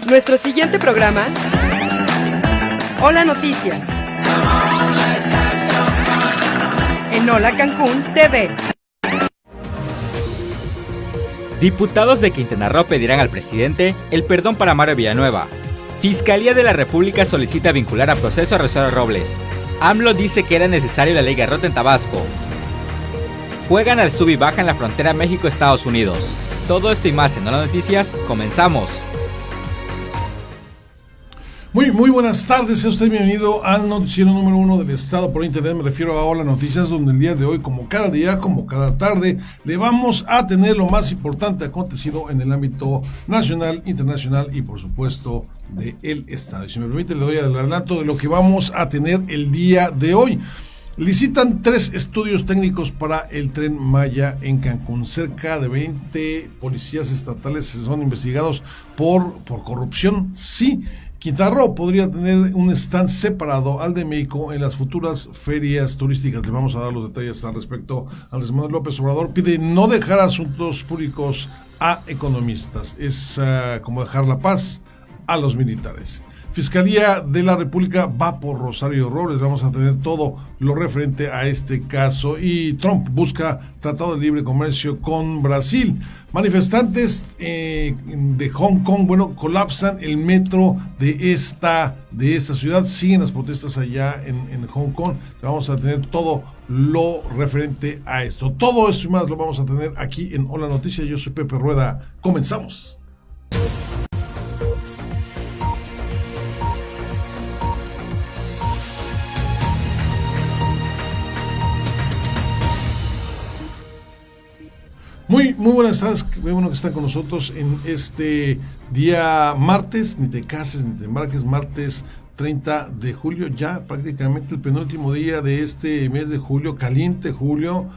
Nuestro siguiente programa, Hola Noticias, en Hola Cancún TV. Diputados de Quintana Roo pedirán al presidente el perdón para Mario Villanueva. Fiscalía de la República solicita vincular a proceso a Rosario Robles. AMLO dice que era necesario la ley Garrote en Tabasco. Juegan al sub y baja en la frontera México-Estados Unidos. Todo esto y más en Hola Noticias, comenzamos. Muy buenas tardes, sea usted bienvenido al noticiero número 1 del estado por internet. Me refiero a Hola Noticias, donde el día de hoy, como cada día, como cada tarde, le vamos a tener lo más importante acontecido en el ámbito nacional, internacional y por supuesto del estado. Y si me permite, le doy el adelanto de lo que vamos a tener el día de hoy. Licitan 3 estudios técnicos para el Tren Maya en Cancún. Cerca de 20 policías estatales son investigados por corrupción. Sí, Quintana Roo podría tener un stand separado al de México en las futuras ferias turísticas. Le vamos a dar los detalles al respecto. Andrés Manuel López Obrador pide no dejar asuntos públicos a economistas. Es como dejar la paz a los militares. Fiscalía de la República va por Rosario Robles. Vamos a tener todo lo referente a este caso. Y Trump busca tratado de libre comercio con Brasil. Manifestantes de Hong Kong, colapsan el metro de esta ciudad. Siguen las protestas allá en Hong Kong. Vamos a tener todo lo referente a esto. Todo esto y más lo vamos a tener aquí en Hola Noticias. Yo soy Pepe Rueda. Comenzamos. Muy buenas tardes, qué bueno que están con nosotros en este día martes. Ni te cases, ni te embarques, martes 30 de julio, ya prácticamente el penúltimo día de este mes de julio, caliente julio,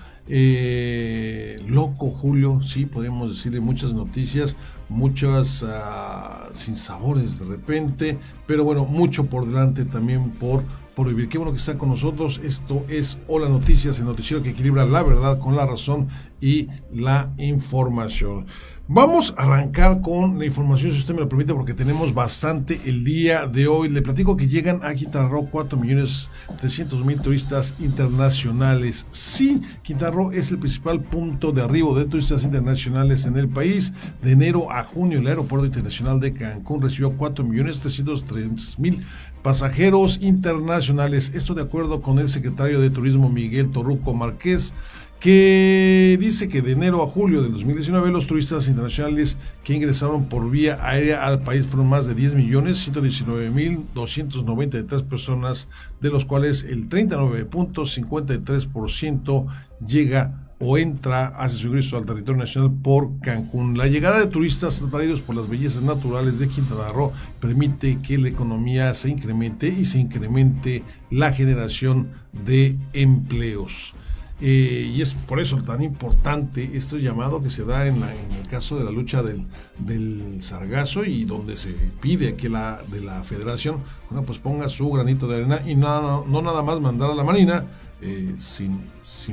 loco julio, sí, podríamos decirle muchas noticias, muchas sinsabores de repente, pero bueno, mucho por delante también por vivir. Qué bueno que está con nosotros. Esto es Hola Noticias, el noticiero que equilibra la verdad con la razón y la información. Vamos a arrancar con la información, si usted me lo permite, porque tenemos bastante el día de hoy. Le platico que llegan a Quintana Roo 4.300.000 turistas internacionales. Sí, Quintana Roo es el principal punto de arribo de turistas internacionales en el país. De enero a junio, el Aeropuerto Internacional de Cancún recibió 4.303.000 pasajeros internacionales. Esto de acuerdo con el secretario de Turismo Miguel Torruco Márquez, que dice que de enero a julio del 2019 los turistas internacionales que ingresaron por vía aérea al país fueron más de 10.119.293 personas, de los cuales el 39.53% llega o entra, hace su ingreso al territorio nacional por Cancún. La llegada de turistas atraídos por las bellezas naturales de Quintana Roo permite que la economía se incremente y se incremente la generación de empleos. Y es por eso tan importante este llamado que se da en el caso de la lucha del sargazo, y donde se pide que de la federación, pues ponga su granito de arena y no nada más mandar a la Marina sin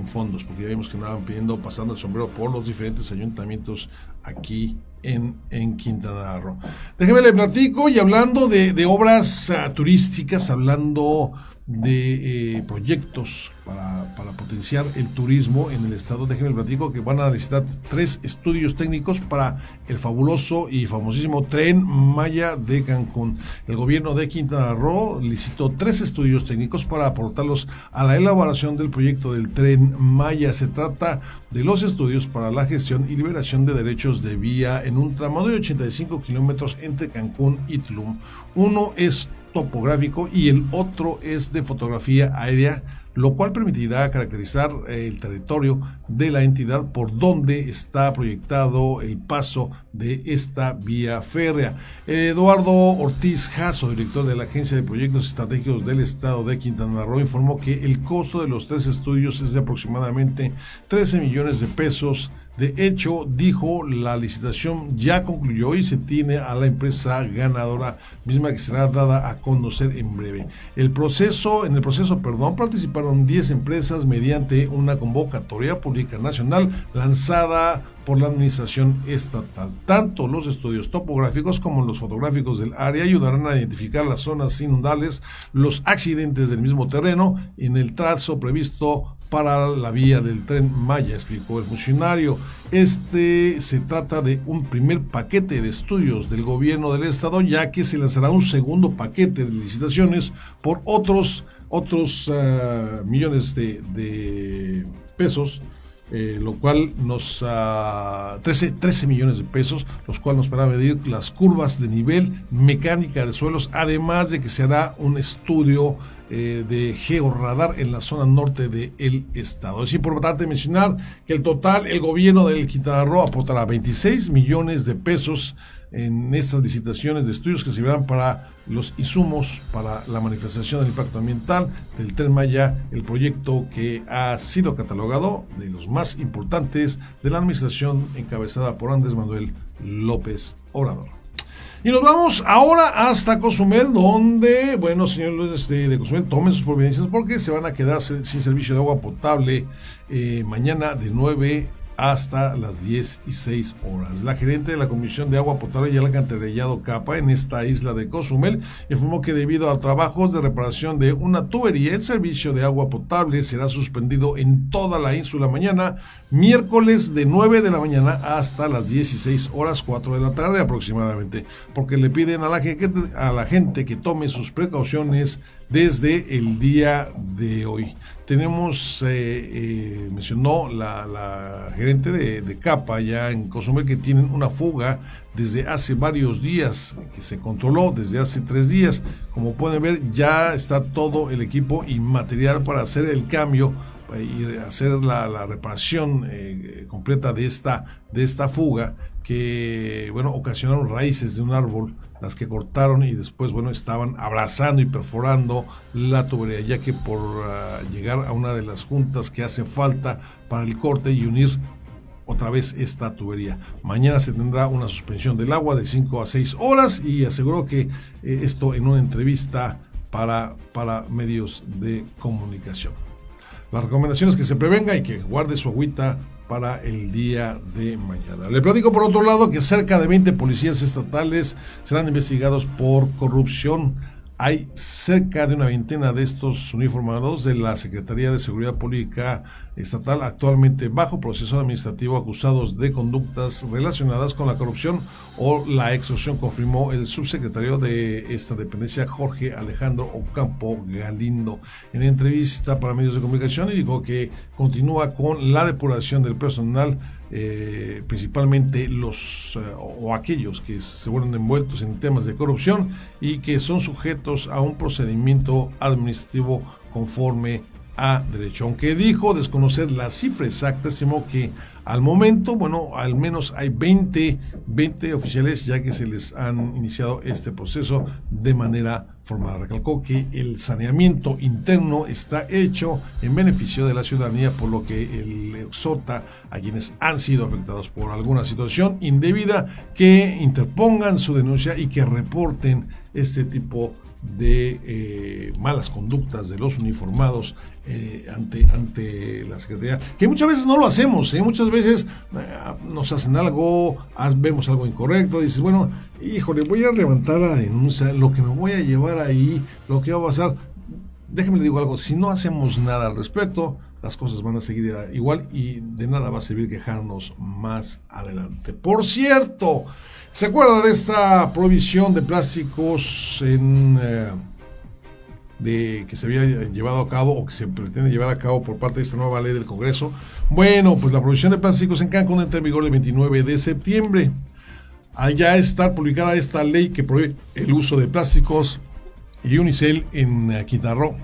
fondos, porque ya vimos que andaban pidiendo, pasando el sombrero por los diferentes ayuntamientos aquí en Quintana Roo. Déjeme le platico, y hablando de obras turísticas, hablando de proyectos para potenciar el turismo en el estado, déjenme les platico que van a licitar 3 estudios técnicos para el fabuloso y famosísimo Tren Maya de Cancún. El gobierno de Quintana Roo licitó 3 estudios técnicos para aportarlos a la elaboración del proyecto del Tren Maya. Se trata de los estudios para la gestión y liberación de derechos de vía en un tramo de 85 kilómetros entre Cancún y Tulum. Uno es topográfico y el otro es de fotografía aérea, lo cual permitirá caracterizar el territorio de la entidad por donde está proyectado el paso de esta vía férrea. Eduardo Ortiz Jasso, director de la Agencia de Proyectos Estratégicos del Estado de Quintana Roo, informó que el costo de los 3 estudios es de aproximadamente 13 millones de pesos De hecho, dijo, la licitación ya concluyó y se tiene a la empresa ganadora, misma que será dada a conocer en breve. En el proceso, participaron 10 empresas mediante una convocatoria pública nacional lanzada por la administración estatal. Tanto los estudios topográficos como los fotográficos del área ayudarán a identificar las zonas inundables, los accidentes del mismo terreno en el trazo previsto para la vía del Tren Maya, explicó el funcionario. Se trata de un primer paquete de estudios del gobierno del estado, ya que se lanzará un segundo paquete de licitaciones por otros millones de pesos, lo cual nos 13 millones de pesos, los cuales nos para medir las curvas de nivel, mecánica de suelos, además de que se hará un estudio de georradar en la zona norte del estado. Es importante mencionar que el gobierno del Quintana Roo aportará 26 millones de pesos en estas licitaciones de estudios que servirán para los insumos para la manifestación del impacto ambiental del Tren Maya, el proyecto que ha sido catalogado de los más importantes de la administración encabezada por Andrés Manuel López Obrador. Y nos vamos ahora hasta Cozumel, donde, señores de Cozumel, tomen sus providencias porque se van a quedar sin servicio de agua potable mañana de 9 hasta las 16 horas. La gerente de la Comisión de Agua Potable y el Alcantarillado CAPA en esta isla de Cozumel informó que debido a trabajos de reparación de una tubería, el servicio de agua potable será suspendido en toda la ínsula mañana, miércoles de 9 de la mañana hasta las 16 horas 4 de la tarde aproximadamente, porque le piden a la gente que tome sus precauciones desde el día de hoy. Tenemos, mencionó la gerente de CAPA ya en Cozumel, que tienen una fuga desde hace varios días, que se controló desde hace 3 días. Como pueden ver, ya está todo el equipo y material para hacer el cambio y hacer la reparación completa de esta fuga, que ocasionaron raíces de un árbol, las que cortaron y después estaban abrazando y perforando la tubería, ya que por llegar a una de las juntas que hacen falta para el corte y unir otra vez esta tubería. Mañana se tendrá una suspensión del agua de 5 a 6 horas y aseguró que esto en una entrevista para medios de comunicación. Las recomendaciones: que se prevenga y que guarde su agüita para el día de mañana. Le platico por otro lado que cerca de 20 policías estatales serán investigados por corrupción. Hay cerca de una veintena de estos uniformados de la Secretaría de Seguridad Pública Estatal actualmente bajo proceso administrativo acusados de conductas relacionadas con la corrupción o la extorsión, confirmó el subsecretario de esta dependencia, Jorge Alejandro Ocampo Galindo, en entrevista para medios de comunicación, y dijo que continúa con la depuración del personal, principalmente aquellos que se vuelven envueltos en temas de corrupción y que son sujetos a un procedimiento administrativo conforme a derecho. Aunque dijo desconocer la cifra exacta, estimó que al momento, al menos hay 20 oficiales ya que se les han iniciado este proceso de manera formal. Recalcó que el saneamiento interno está hecho en beneficio de la ciudadanía, por lo que él exhorta a quienes han sido afectados por alguna situación indebida que interpongan su denuncia y que reporten este tipo de malas conductas de los uniformados ante la Secretaría, que muchas veces no lo hacemos, muchas veces nos hacen algo, vemos algo incorrecto, dices, híjole, voy a levantar la denuncia, lo que me voy a llevar ahí, lo que va a pasar. Déjeme le digo algo: si no hacemos nada al respecto, las cosas van a seguir igual y de nada va a servir quejarnos más adelante. Por cierto, ¿se acuerda de esta prohibición de plásticos que se había llevado a cabo o que se pretende llevar a cabo por parte de esta nueva ley del Congreso? Pues la prohibición de plásticos en Cancún entra en vigor el 29 de septiembre. Al ya estar publicada esta ley que prohíbe el uso de plásticos y unicel en Quintana Roo,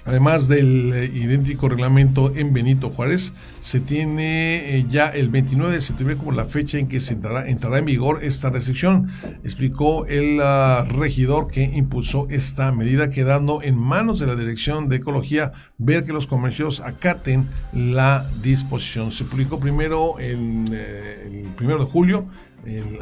Además del idéntico reglamento en Benito Juárez, se tiene ya el 29 de septiembre como la fecha en que se entrará en vigor esta restricción, explicó el regidor que impulsó esta medida, quedando en manos de la Dirección de Ecología ver que los comercios acaten la disposición. Se publicó primero el 1 de julio,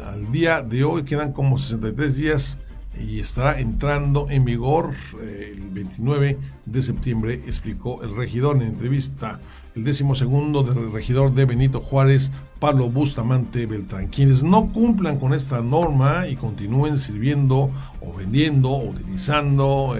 al día de hoy quedan como 63 días y estará entrando en vigor el 29 de septiembre, explicó el regidor en entrevista. El 12º del regidor de Benito Juárez, Pablo Bustamante Beltrán. Quienes no cumplan con esta norma y continúen sirviendo o vendiendo o utilizando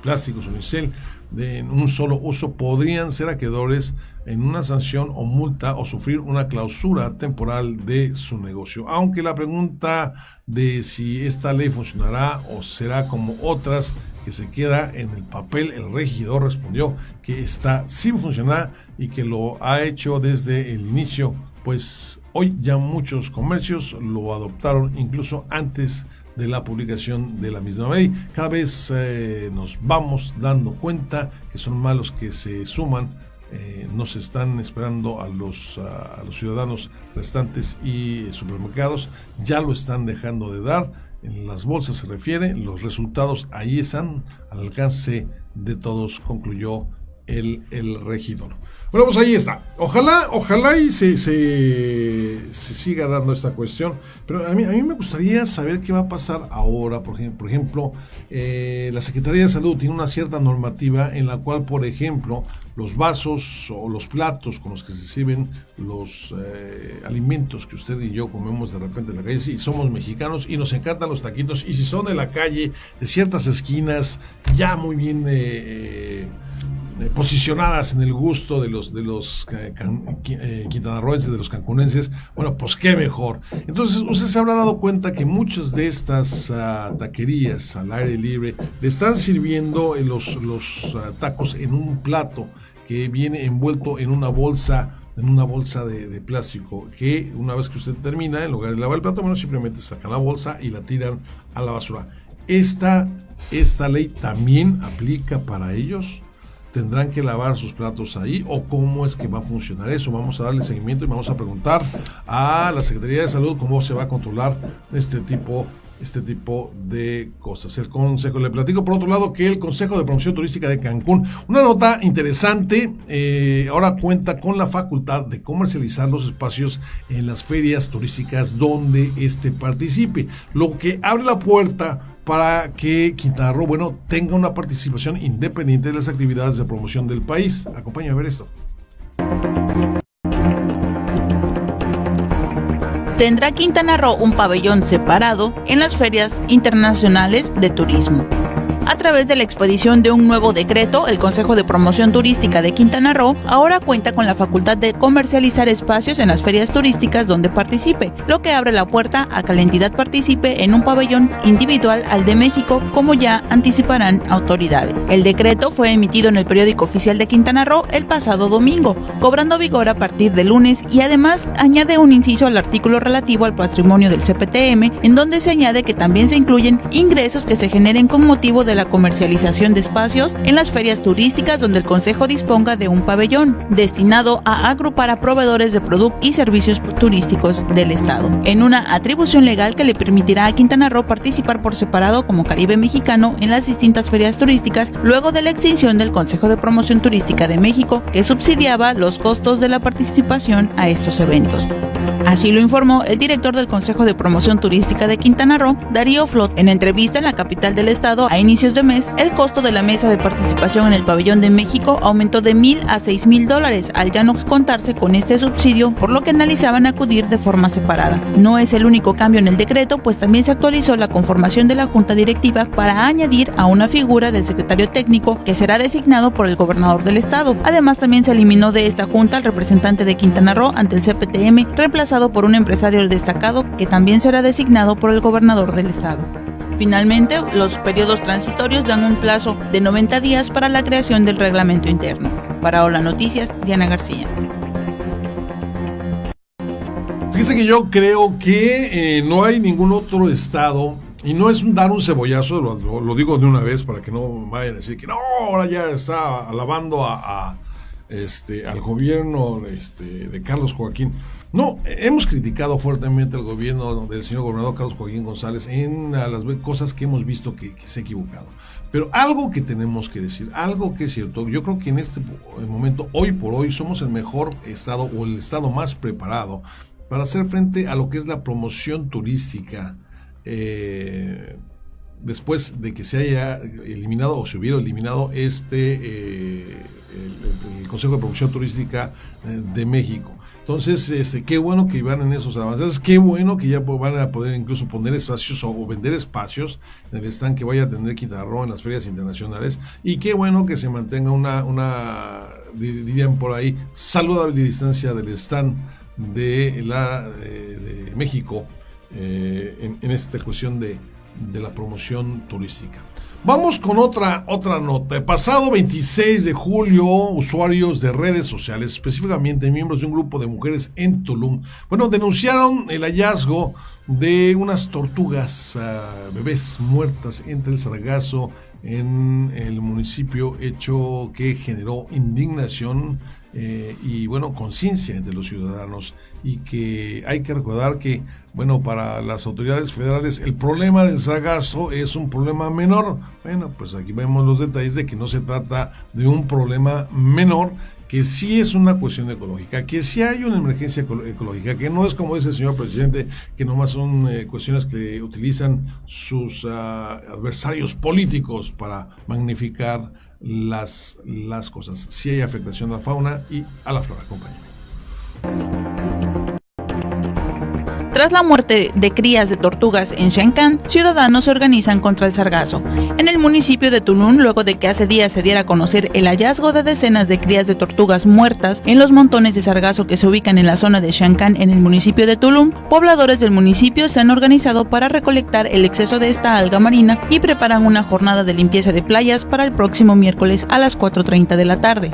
plásticos unicel en un solo uso podrían ser acreedores en una sanción o multa o sufrir una clausura temporal de su negocio. Aunque la pregunta de si esta ley funcionará o será como otras que se queda en el papel, el regidor respondió que esta sí funciona y que lo ha hecho desde el inicio, pues hoy ya muchos comercios lo adoptaron incluso antes de la publicación de la misma ley. Cada vez nos vamos dando cuenta que son malos que se suman, nos están esperando a los ciudadanos restantes y supermercados, ya lo están dejando de dar. En las bolsas se refiere, los resultados ahí están al alcance de todos, concluyó el regidor. Bueno, pues ahí está. Ojalá y se siga dando esta cuestión. Pero a mí me gustaría saber qué va a pasar ahora. Por ejemplo, la Secretaría de Salud tiene una cierta normativa en la cual, por ejemplo, los vasos o los platos con los que se sirven los alimentos que usted y yo comemos de repente en la calle, sí, somos mexicanos y nos encantan los taquitos, y si son de la calle, de ciertas esquinas, ya muy bien posicionadas en el gusto de los quintanarroenses, de los cancunenses, bueno, pues qué mejor. Entonces, usted se habrá dado cuenta que muchas de estas taquerías al aire libre le están sirviendo los tacos en un plato que viene envuelto en una bolsa de plástico, que una vez que usted termina, en lugar de lavar el plato, bueno, simplemente sacan la bolsa y la tiran a la basura. Esta ley también aplica para ellos. ¿Tendrán que lavar sus platos ahí o cómo es que va a funcionar eso? Vamos a darle seguimiento y vamos a preguntar a la Secretaría de Salud cómo se va a controlar este tipo de cosas. El Consejo, le platico por otro lado que el Consejo de Promoción Turística de Cancún, una nota interesante, ahora cuenta con la facultad de comercializar los espacios en las ferias turísticas donde participe, lo que abre la puerta para que Quintana Roo, bueno, tenga una participación independiente de las actividades de promoción del país. Acompáñame a ver esto. Tendrá Quintana Roo un pabellón separado en las ferias internacionales de turismo. A través de la expedición de un nuevo decreto, el Consejo de Promoción Turística de Quintana Roo ahora cuenta con la facultad de comercializar espacios en las ferias turísticas donde participe, lo que abre la puerta a que la entidad participe en un pabellón individual al de México, como ya anticiparán autoridades. El decreto fue emitido en el periódico oficial de Quintana Roo el pasado domingo, cobrando vigor a partir de lunes, y además añade un inciso al artículo relativo al patrimonio del CPTM, en donde se añade que también se incluyen ingresos que se generen con motivo de la comercialización de espacios en las ferias turísticas donde el Consejo disponga de un pabellón destinado a agrupar a proveedores de productos y servicios turísticos del Estado, en una atribución legal que le permitirá a Quintana Roo participar por separado como Caribe mexicano en las distintas ferias turísticas luego de la extinción del Consejo de Promoción Turística de México, que subsidiaba los costos de la participación a estos eventos. Así lo informó el director del Consejo de Promoción Turística de Quintana Roo, Darío Flot, en entrevista en la capital del estado a inicios de mes. El costo de la mesa de participación en el pabellón de México aumentó de $1,000 a $6,000 al ya no contarse con este subsidio, por lo que analizaban acudir de forma separada. No es el único cambio en el decreto, pues también se actualizó la conformación de la junta directiva para añadir a una figura del secretario técnico que será designado por el gobernador del estado. Además, también se eliminó de esta junta al representante de Quintana Roo ante el CPTM, reemplazado por un empresario destacado que también será designado por el gobernador del estado. Finalmente, los periodos transitorios dan un plazo de 90 días para la creación del reglamento interno. Para Hola Noticias, Diana García. Fíjese que yo creo que no hay ningún otro estado Y no es dar un cebollazo, lo digo de una vez para que no vayan a decir que no, ahora ya está alabando al gobierno de Carlos Joaquín. No, hemos criticado fuertemente al gobierno del señor gobernador Carlos Joaquín González en las cosas que hemos visto que se ha equivocado. Pero algo que tenemos que decir, algo que es cierto, yo creo que en este momento, hoy por hoy, somos el mejor estado o el estado más preparado para hacer frente a lo que es la promoción turística. Después de que se haya eliminado o se hubiera eliminado el Consejo de Promoción Turística de México. Entonces, qué bueno que van en esos avances, qué bueno que ya van a poder incluso poner espacios o vender espacios en el stand que vaya a tener Quintana Roo en las ferias internacionales, y qué bueno que se mantenga una dirían por ahí, saludable distancia del stand de México en esta cuestión de la promoción turística. Vamos con otra nota. El pasado 26 de julio, usuarios de redes sociales, específicamente miembros de un grupo de mujeres en Tulum, denunciaron el hallazgo de unas tortugas bebés muertas entre el sargazo en el municipio, hecho que generó indignación y conciencia entre los ciudadanos, y que hay que recordar que para las autoridades federales el problema del sargazo es un problema menor. Pues aquí vemos los detalles de que no se trata de un problema menor, que sí es una cuestión ecológica, que sí hay una emergencia ecológica, que no es como dice el señor presidente, que nomás son cuestiones que utilizan sus adversarios políticos para magnificar las cosas. Sí hay afectación a la fauna y a la flora, compañero. Tras la muerte de crías de tortugas en Xencán, ciudadanos se organizan contra el sargazo. En el municipio de Tulum, luego de que hace días se diera a conocer el hallazgo de decenas de crías de tortugas muertas en los montones de sargazo que se ubican en la zona de Xencán en el municipio de Tulum, pobladores del municipio se han organizado para recolectar el exceso de esta alga marina y preparan una jornada de limpieza de playas para el próximo miércoles a las 4:30 de la tarde.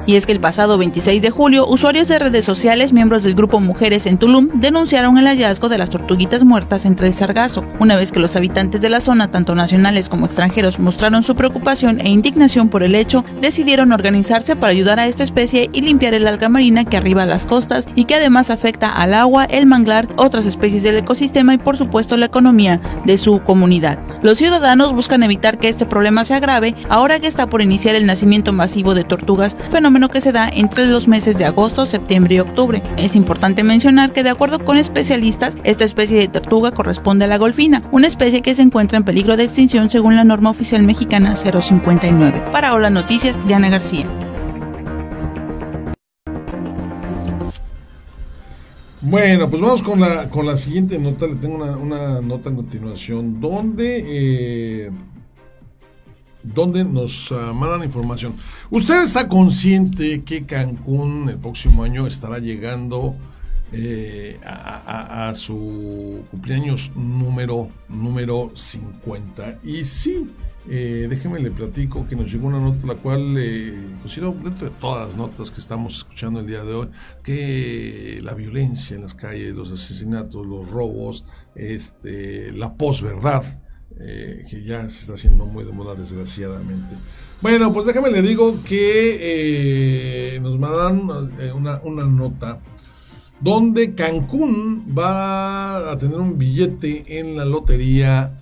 Y es que el pasado 26 de julio, usuarios de redes sociales, miembros del grupo Mujeres en Tulum, denunciaron el hallazgo de las tortuguitas muertas entre el sargazo. Una vez que los habitantes de la zona, tanto nacionales como extranjeros, mostraron su preocupación e indignación por el hecho, decidieron organizarse para ayudar a esta especie y limpiar el alga marina que arriba a las costas y que además afecta al agua, el manglar, otras especies del ecosistema y por supuesto la economía de su comunidad. Los ciudadanos buscan evitar que este problema se agrave ahora que está por iniciar el nacimiento masivo de tortugas, fenómeno que se da entre los meses de agosto, septiembre y octubre. Es importante mencionar que de acuerdo con especialistas, esta especie de tortuga corresponde a la golfina, una especie que se encuentra en peligro de extinción según la norma oficial mexicana 059. Para Hola Noticias, Diana García. Bueno, pues vamos con la siguiente nota. Le tengo una nota en continuación donde nos mandan información. ¿Usted está consciente que Cancún el próximo año estará llegando a su cumpleaños número 50? Y sí, déjeme le platico que nos llegó una nota, la cual considero dentro de todas las notas que estamos escuchando el día de hoy, que la violencia en las calles, los asesinatos, los robos, la posverdad, que ya se está haciendo muy de moda, desgraciadamente. Bueno, pues déjame le digo que nos mandan una nota donde Cancún va a tener un billete en la lotería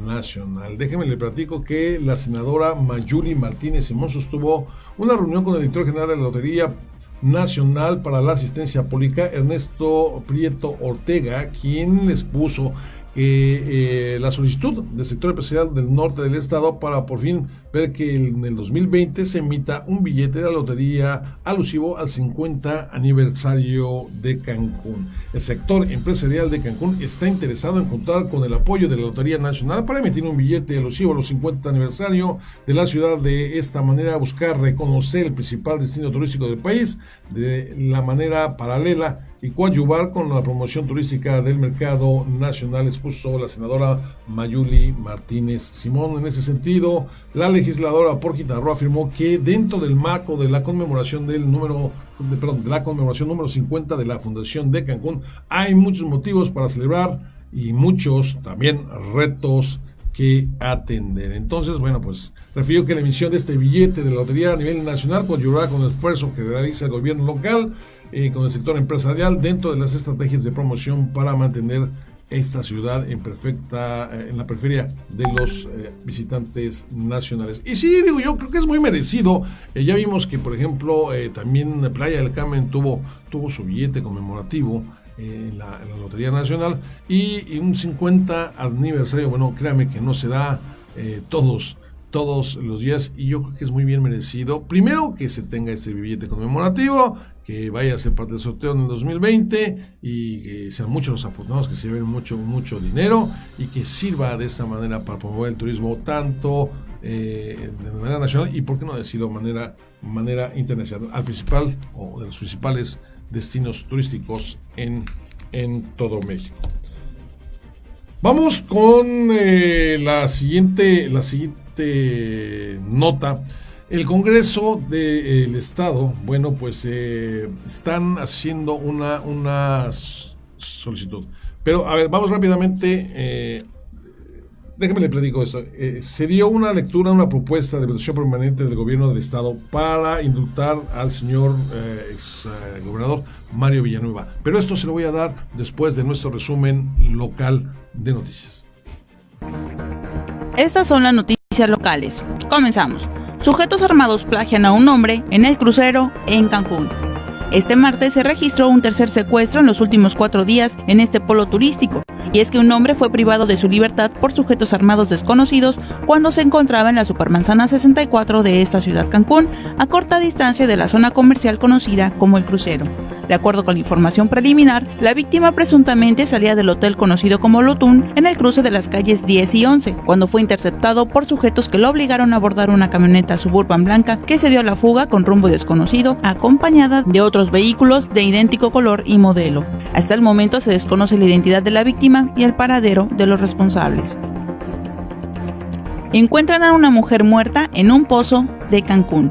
nacional. Déjeme le platico que la senadora Mayuli Martínez Simón sostuvo una reunión con el director general de la Lotería Nacional para la Asistencia Pública, Ernesto Prieto Ortega, quien les puso la solicitud del sector empresarial del norte del estado para por fin ver que en el 2020 se emita un billete de la lotería alusivo al 50 aniversario de Cancún. El sector empresarial de Cancún está interesado en contar con el apoyo de la Lotería Nacional para emitir un billete alusivo a los 50 aniversario de la ciudad, de esta manera buscar reconocer el principal destino turístico del país de la manera paralela y coadyuvar con la promoción turística del mercado nacional, expuso la senadora Mayuli Martínez Simón. En ese sentido, la legisladora por Quintana Roo afirmó que dentro del marco de la conmemoración de la conmemoración número 50 de la Fundación de Cancún, hay muchos motivos para celebrar y muchos también retos que atender. Entonces, bueno, pues refirió que la emisión de este billete de la lotería a nivel nacional coadyuvará con el esfuerzo que realiza el gobierno local con el sector empresarial dentro de las estrategias de promoción para mantener esta ciudad en la periferia de los visitantes nacionales. Y sí, digo, yo creo que es muy merecido. Ya vimos que, por ejemplo, también Playa del Carmen tuvo su billete conmemorativo en la Lotería Nacional, y un 50 aniversario, bueno, créame que no se da todos los días, y yo creo que es muy bien merecido. Primero, que se tenga este billete conmemorativo, que vaya a ser parte del sorteo en el 2020, y que sean muchos los afortunados que se lleven mucho dinero, y que sirva de esta manera para promover el turismo tanto de manera nacional y, por qué no decirlo, manera internacional, al principal o de los principales destinos turísticos en todo México. Vamos con la siguiente nota. El Congreso del Estado, bueno, pues están haciendo una solicitud. Pero, a ver, vamos rápidamente. Déjeme le platico esto. Se dio una lectura, una propuesta de votación permanente del gobierno del Estado para indultar al señor ex gobernador Mario Villanueva. Pero esto se lo voy a dar después de nuestro resumen local de noticias. Estas son las noticias locales. Comenzamos. Sujetos armados plagian a un hombre en el crucero en Cancún. Este martes se registró un tercer secuestro en los últimos 4 días en este polo turístico. Y es que un hombre fue privado de su libertad por sujetos armados desconocidos cuando se encontraba en la Supermanzana 64 de esta ciudad Cancún, a corta distancia de la zona comercial conocida como El Crucero. De acuerdo con la información preliminar, la víctima presuntamente salía del hotel conocido como Lotún en el cruce de las calles 10 y 11, cuando fue interceptado por sujetos que lo obligaron a abordar una camioneta Suburban blanca que se dio a la fuga con rumbo desconocido, acompañada de otros vehículos de idéntico color y modelo. Hasta el momento se desconoce la identidad de la víctima y el paradero de los responsables. Encuentran a una mujer muerta en un pozo de Cancún.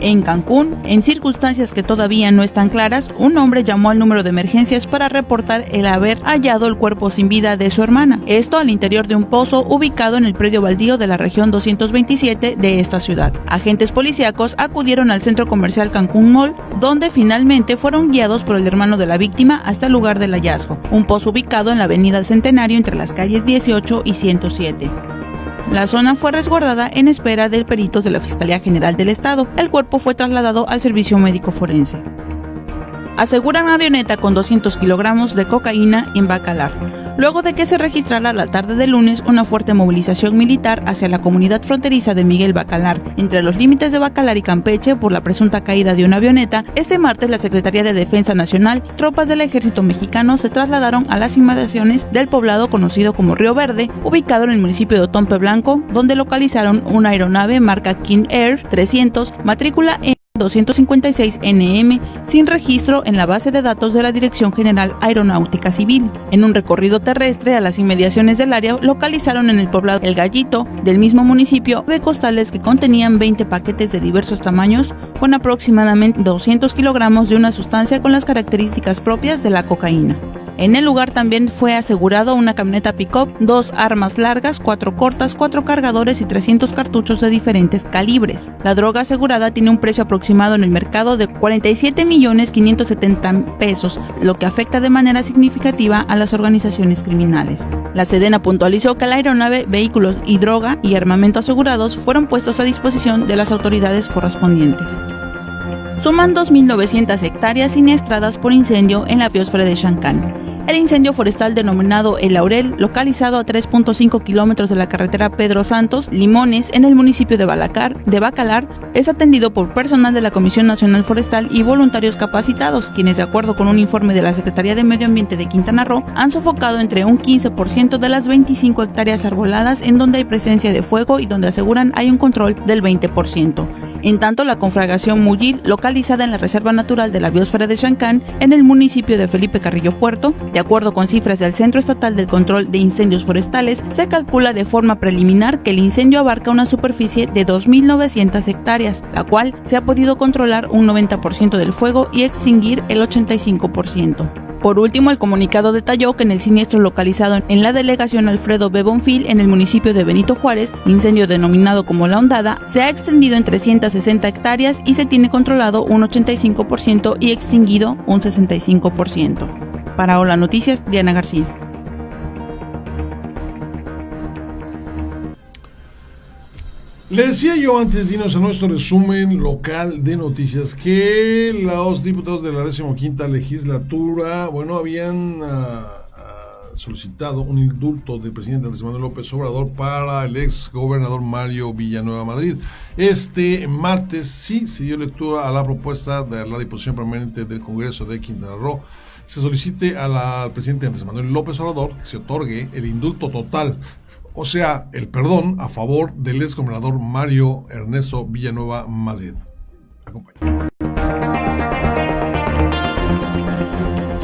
En Cancún, en circunstancias que todavía no están claras, un hombre llamó al número de emergencias para reportar el haber hallado el cuerpo sin vida de su hermana. Esto al interior de un pozo ubicado en el predio baldío de la región 227 de esta ciudad. Agentes policíacos acudieron al centro comercial Cancún Mall, donde finalmente fueron guiados por el hermano de la víctima hasta el lugar del hallazgo, un pozo ubicado en la avenida Centenario entre las calles 18 y 107. La zona fue resguardada en espera de peritos de la Fiscalía General del Estado. El cuerpo fue trasladado al servicio médico forense. Aseguran una avioneta con 200 kilogramos de cocaína en Bacalar. Luego de que se registrara la tarde del lunes una fuerte movilización militar hacia la comunidad fronteriza de Miguel Bacalar, entre los límites de Bacalar y Campeche por la presunta caída de una avioneta, este martes la Secretaría de Defensa Nacional, tropas del Ejército Mexicano se trasladaron a las inmediaciones del poblado conocido como Río Verde, ubicado en el municipio de Otompe Blanco, donde localizaron una aeronave marca King Air 300, matrícula en 256 NM, sin registro en la base de datos de la Dirección General Aeronáutica Civil. En un recorrido terrestre a las inmediaciones del área, localizaron en el poblado El Gallito, del mismo municipio, de costales que contenían 20 paquetes de diversos tamaños, con aproximadamente 200 kilogramos de una sustancia con las características propias de la cocaína. En el lugar también fue asegurado una camioneta pick-up, 2 armas largas, 4 cortas, 4 cargadores y 300 cartuchos de diferentes calibres. La droga asegurada tiene un precio aproximado en el mercado de 47.570.000 pesos, lo que afecta de manera significativa a las organizaciones criminales. La Sedena puntualizó que la aeronave, vehículos y droga y armamento asegurados fueron puestos a disposición de las autoridades correspondientes. Suman 2.900 hectáreas siniestradas por incendio en la biosfera de Chancán. El incendio forestal denominado El Laurel, localizado a 3.5 kilómetros de la carretera Pedro Santos, Limones, en el municipio de Bacalar, es atendido por personal de la Comisión Nacional Forestal y voluntarios capacitados, quienes, de acuerdo con un informe de la Secretaría de Medio Ambiente de Quintana Roo, han sofocado entre un 15% de las 25 hectáreas arboladas en donde hay presencia de fuego y donde aseguran hay un control del 20%. En tanto, la conflagración Muyil, localizada en la Reserva Natural de la Biosfera de Chancán, en el municipio de Felipe Carrillo Puerto, de acuerdo con cifras del Centro Estatal del Control de Incendios Forestales, se calcula de forma preliminar que el incendio abarca una superficie de 2.900 hectáreas, la cual se ha podido controlar un 90% del fuego y extinguir el 85%. Por último, el comunicado detalló que en el siniestro localizado en la delegación Alfredo B. Bonfil, en el municipio de Benito Juárez, incendio denominado como La Hondada, se ha extendido en 360 hectáreas y se tiene controlado un 85% y extinguido un 65%. Para Hola Noticias, Diana García. Le decía yo antes de irnos a nuestro resumen local de noticias que los diputados de la 15ª legislatura, habían solicitado un indulto del presidente Andrés Manuel López Obrador para el ex gobernador Mario Villanueva Madrid. Este martes sí se dio lectura a la propuesta de la Diputación Permanente del Congreso de Quintana Roo. Se solicite al presidente Andrés Manuel López Obrador que se otorgue el indulto total, o sea, el perdón a favor del ex gobernador Mario Ernesto Villanueva Madrid. Acompáñame.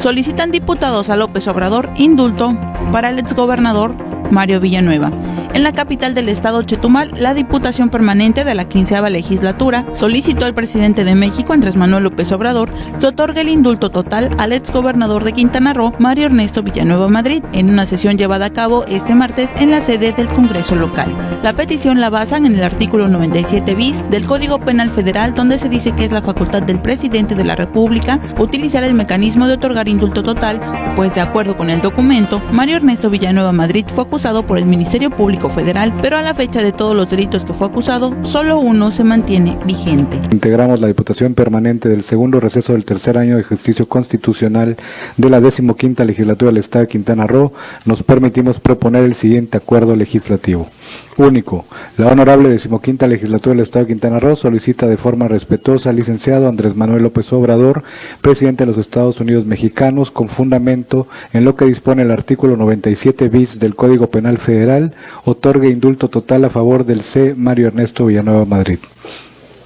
Solicitan diputados a López Obrador indulto para el exgobernador Mario Villanueva. En la capital del estado Chetumal, la Diputación Permanente de la 15ª legislatura solicitó al presidente de México, Andrés Manuel López Obrador, que otorgue el indulto total al exgobernador de Quintana Roo, Mario Ernesto Villanueva Madrid, en una sesión llevada a cabo este martes en la sede del Congreso local. La petición la basan en el artículo 97 bis del Código Penal Federal, donde se dice que es la facultad del presidente de la República utilizar el mecanismo de otorgar indulto total, pues de acuerdo con el documento, Mario Ernesto Villanueva Madrid fue acusado por el Ministerio Público Federal, pero a la fecha de todos los delitos que fue acusado, solo uno se mantiene vigente. Integramos la Diputación Permanente del segundo receso del tercer año de ejercicio constitucional de la 15ª legislatura del Estado de Quintana Roo. Nos permitimos proponer el siguiente acuerdo legislativo. Único. La honorable 15ª legislatura del Estado de Quintana Roo solicita de forma respetuosa al licenciado Andrés Manuel López Obrador, presidente de los Estados Unidos mexicanos, con fundamento en lo que dispone el artículo 97 bis del Código Penal Federal, otorgue indulto total a favor del C. Mario Ernesto Villanueva Madrid.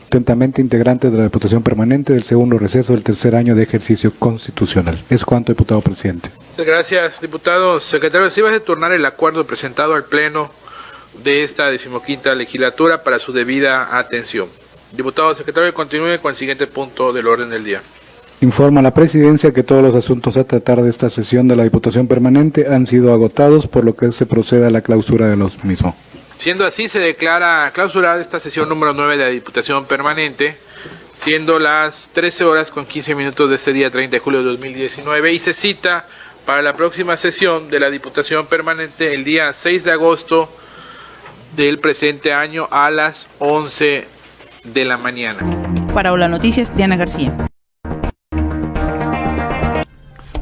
Atentamente, integrantes de la Diputación Permanente del segundo receso del tercer año de ejercicio constitucional. Es cuanto, diputado presidente. Gracias, diputado. Secretario, se iba a turnar el acuerdo presentado al Pleno de esta 15ª legislatura para su debida atención. Diputado secretario, continúe con el siguiente punto del orden del día. Informa a la Presidencia que todos los asuntos a tratar de esta sesión de la Diputación Permanente han sido agotados, por lo que se procede a la clausura de los mismos. Siendo así, se declara clausurada esta sesión número 9 de la Diputación Permanente, siendo las 13:15 de este día 30 de julio de 2019, y se cita para la próxima sesión de la Diputación Permanente el día 6 de agosto del presente año a las 11 de la mañana. Para Hola Noticias, Diana García.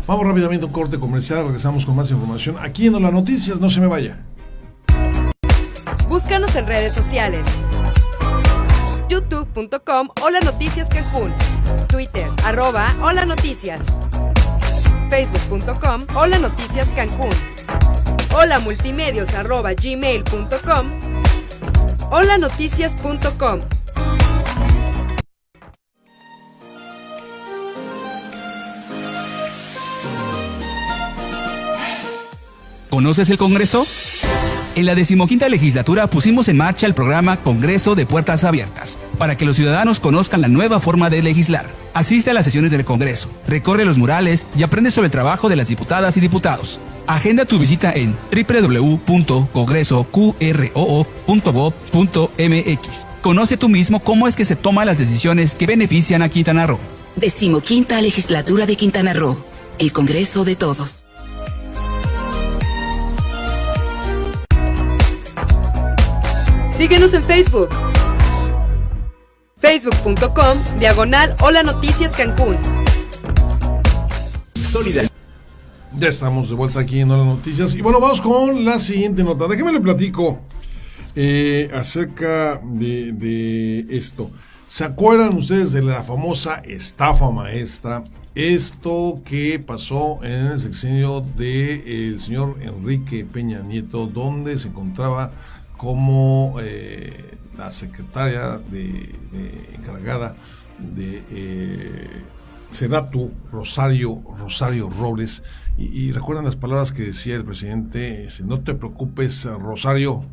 Vamos rápidamente a un corte comercial, regresamos con más información aquí en Hola Noticias, no se me vaya. Búscanos en redes sociales. youtube.com Hola Noticias Cancún. Twitter @Hola Noticias. Facebook.com Hola Noticias Cancún. holamultimedios@gmail.com. holanoticias.com. ¿Conoces el Congreso? En la 15ª legislatura pusimos en marcha el programa Congreso de Puertas Abiertas, para que los ciudadanos conozcan la nueva forma de legislar. Asiste a las sesiones del Congreso, recorre los murales y aprende sobre el trabajo de las diputadas y diputados. Agenda tu visita en www.congreso.qroo.gov.mx. Conoce tú mismo cómo es que se toman las decisiones que benefician a Quintana Roo. 15ª legislatura de Quintana Roo, el Congreso de todos. Síguenos en Facebook. Facebook.com/Hola Noticias Cancún. Ya estamos de vuelta aquí en Hola Noticias. Y bueno, vamos con la siguiente nota. Déjeme le platico acerca de esto. ¿Se acuerdan ustedes de la famosa estafa maestra? Esto que pasó en el sexenio del señor Enrique Peña Nieto, donde se encontraba como la secretaria encargada de Sedatu, Rosario Robles, y recuerdan las palabras que decía el presidente: no te preocupes, Rosario.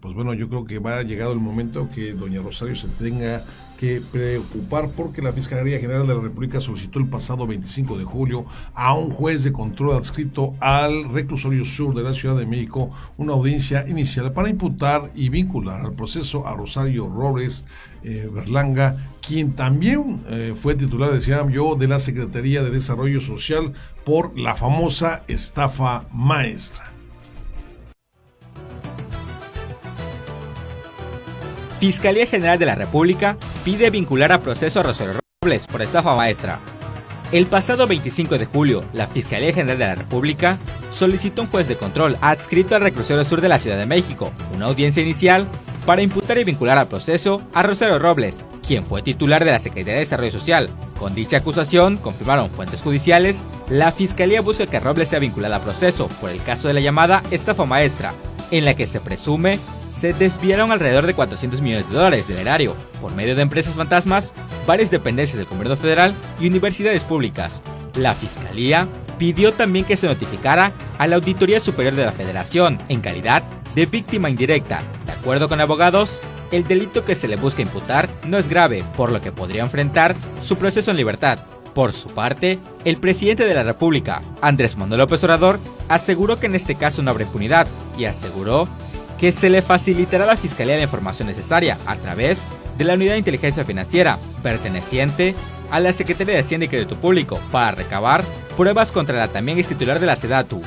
Pues bueno, yo creo que va llegado el momento que doña Rosario se tenga que preocupar porque la Fiscalía General de la República solicitó el pasado 25 de julio a un juez de control adscrito al Reclusorio Sur de la Ciudad de México una audiencia inicial para imputar y vincular al proceso a Rosario Robles Berlanga, quien también fue titular, decía yo, de la Secretaría de Desarrollo Social por la famosa estafa maestra. Fiscalía General de la República pide vincular a proceso a Rosario Robles por estafa maestra. El pasado 25 de julio, la Fiscalía General de la República solicitó un juez de control adscrito al Reclusorio Sur de la Ciudad de México una audiencia inicial para imputar y vincular al proceso a Rosario Robles, quien fue titular de la Secretaría de Desarrollo Social. Con dicha acusación, confirmaron fuentes judiciales, la Fiscalía busca que Robles sea vinculada a proceso por el caso de la llamada estafa maestra, en la que se presume se desviaron alrededor de $400 millones del erario por medio de empresas fantasmas, varias dependencias del gobierno federal y universidades públicas. La Fiscalía pidió también que se notificara a la Auditoría Superior de la Federación en calidad de víctima indirecta. De acuerdo con abogados, el delito que se le busca imputar no es grave, por lo que podría enfrentar su proceso en libertad. Por su parte, el presidente de la República, Andrés Manuel López Obrador, aseguró que en este caso no habrá impunidad y aseguró que se le facilitará a la Fiscalía la información necesaria a través de la Unidad de Inteligencia Financiera, perteneciente a la Secretaría de Hacienda y Crédito Público, para recabar pruebas contra la también ex titular de la SEDATU.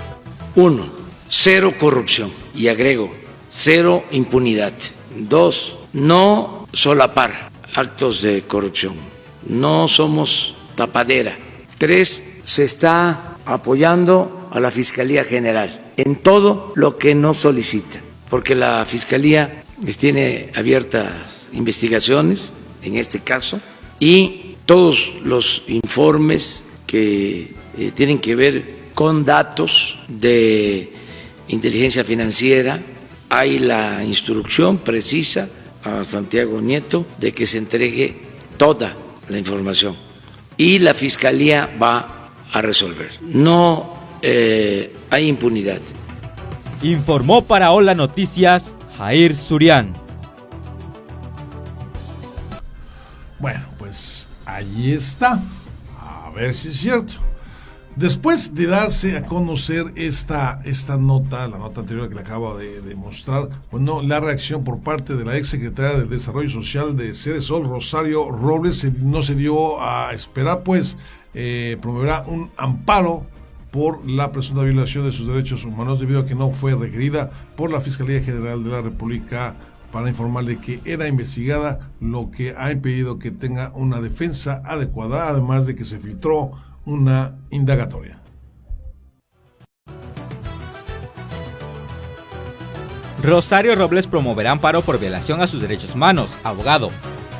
1. Cero corrupción. Y agrego, cero impunidad. 2. No solapar actos de corrupción. No somos tapadera. 3. Se está apoyando a la Fiscalía General en todo lo que nos solicita, porque la Fiscalía tiene abiertas investigaciones en este caso y todos los informes que tienen que ver con datos de inteligencia financiera, hay la instrucción precisa a Santiago Nieto de que se entregue toda la información y la Fiscalía va a resolver. No hay impunidad. Informó para Hola Noticias Jair Surian. Bueno, pues ahí está. A ver si es cierto. Después de darse a conocer esta nota, la nota anterior que le acabo de mostrar, bueno, la reacción por parte de la exsecretaria de Desarrollo Social de Cedesol, Rosario Robles, no se dio a esperar, pues promoverá un amparo por la presunta violación de sus derechos humanos debido a que no fue requerida por la Fiscalía General de la República para informarle que era investigada, lo que ha impedido que tenga una defensa adecuada, además de que se filtró una indagatoria. Rosario Robles promoverá amparo por violación a sus derechos humanos, abogado.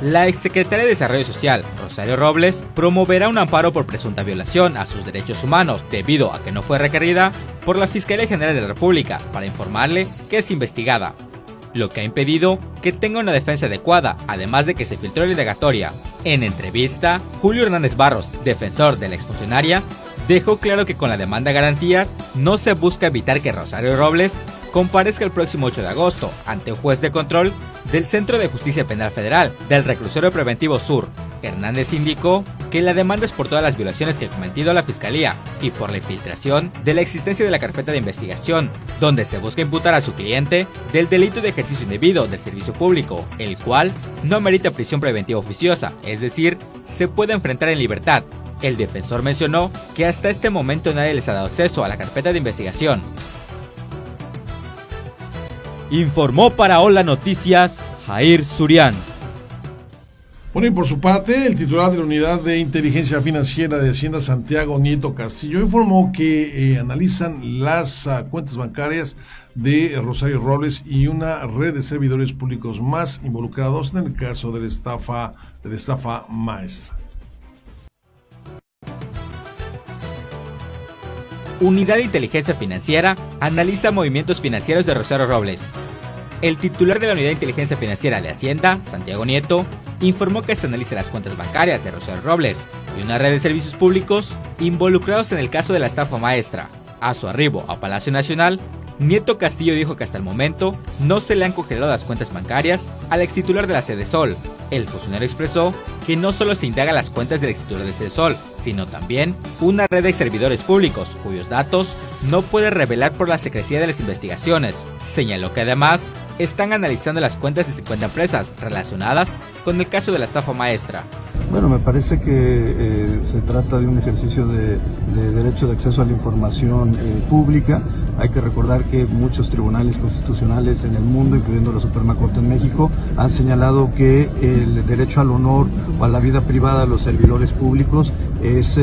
La exsecretaria de Desarrollo Social, Rosario Robles, promoverá un amparo por presunta violación a sus derechos humanos debido a que no fue requerida por la Fiscalía General de la República para informarle que es investigada, lo que ha impedido que tenga una defensa adecuada, además de que se filtró la indagatoria. En entrevista, Julio Hernández Barros, defensor de la exfuncionaria, dejó claro que con la demanda de garantías no se busca evitar que Rosario Robles comparezca el próximo 8 de agosto ante un juez de control del Centro de Justicia Penal Federal del Reclusorio Preventivo Sur. Hernández indicó que la demanda es por todas las violaciones que ha cometido la Fiscalía y por la infiltración de la existencia de la carpeta de investigación, donde se busca imputar a su cliente del delito de ejercicio indebido del servicio público, el cual no merita prisión preventiva oficiosa, es decir, se puede enfrentar en libertad. El defensor mencionó que hasta este momento nadie les ha dado acceso a la carpeta de investigación. Informó para Hola Noticias Jair Surian. Bueno, y por su parte, el titular de la Unidad de Inteligencia Financiera de Hacienda, Santiago Nieto Castillo, informó que analizan las cuentas bancarias de Rosario Robles y una red de servidores públicos más involucrados en el caso de la estafa maestra. Unidad de Inteligencia Financiera analiza movimientos financieros de Rosario Robles. El titular de la Unidad de Inteligencia Financiera de Hacienda, Santiago Nieto, informó que se analizan las cuentas bancarias de Rosario Robles y una red de servicios públicos involucrados en el caso de la estafa maestra. A su arribo a Palacio Nacional, Nieto Castillo dijo que hasta el momento no se le han congelado las cuentas bancarias al extitular de la Cedesol, El funcionario expresó que no solo se indaga las cuentas del extitular de Cedesol, sino también una red de servidores públicos cuyos datos no puede revelar por la secrecía de las investigaciones. Señaló que además están analizando las cuentas de 50 empresas relacionadas con el caso de la estafa maestra. Bueno, me parece que se trata de un ejercicio de derecho de acceso a la información pública. Hay que recordar que muchos tribunales constitucionales en el mundo, incluyendo la Suprema Corte en México, han señalado que el derecho al honor o a la vida privada de los servidores públicos es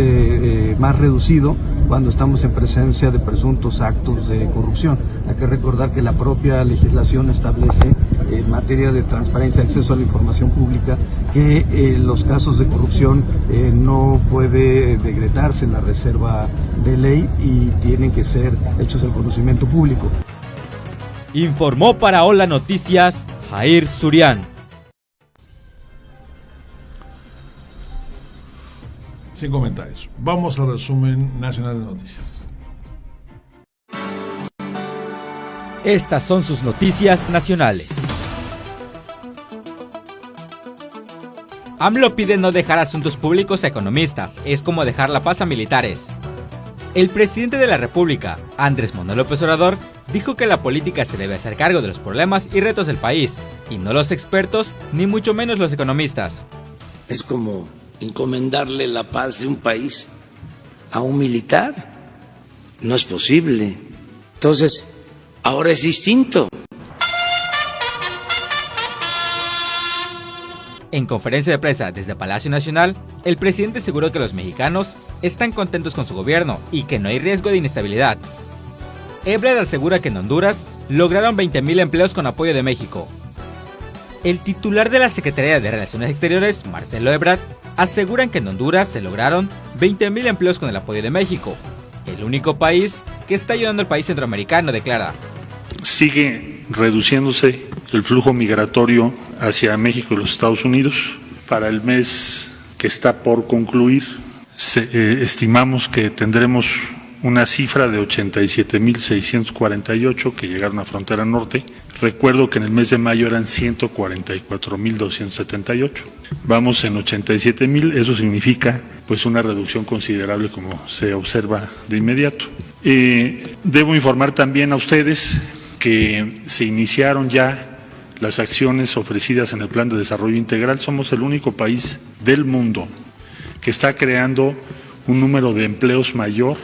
más reducido cuando estamos en presencia de presuntos actos de corrupción. Hay que recordar que la propia legislación establece en materia de transparencia y acceso a la información pública que los casos de corrupción no puede decretarse en la reserva de ley y tienen que ser hechos del conocimiento público. Informó para Hola Noticias Jair Surian. Sin comentarios. Vamos al resumen nacional de noticias. Estas son sus noticias nacionales. AMLO pide no dejar asuntos públicos a economistas, es como dejar la paz a militares. El presidente de la República, Andrés Manuel López Obrador, dijo que la política se debe hacer cargo de los problemas y retos del país, y no los expertos, ni mucho menos los economistas. Es como encomendarle la paz de un país a un militar. No es posible. Entonces, ahora es distinto. En conferencia de prensa desde Palacio Nacional, el presidente aseguró que los mexicanos están contentos con su gobierno y que no hay riesgo de inestabilidad. Ebrard asegura que en Honduras lograron 20,000 empleos con apoyo de México. El titular de la Secretaría de Relaciones Exteriores, Marcelo Ebrard, aseguran que en Honduras se lograron 20,000 empleos con el apoyo de México. El único país que está ayudando al país centroamericano, declara. Sigue reduciéndose el flujo migratorio hacia México y los Estados Unidos. Para el mes que está por concluir, estimamos que tendremos una cifra de 87,648 que llegaron a frontera norte. Recuerdo que en el mes de mayo eran 144,278. Vamos en 87,000, eso significa pues una reducción considerable como se observa de inmediato. Debo informar también a ustedes que se iniciaron ya las acciones ofrecidas en el Plan de Desarrollo Integral. Somos el único país del mundo que está creando un número de empleos mayor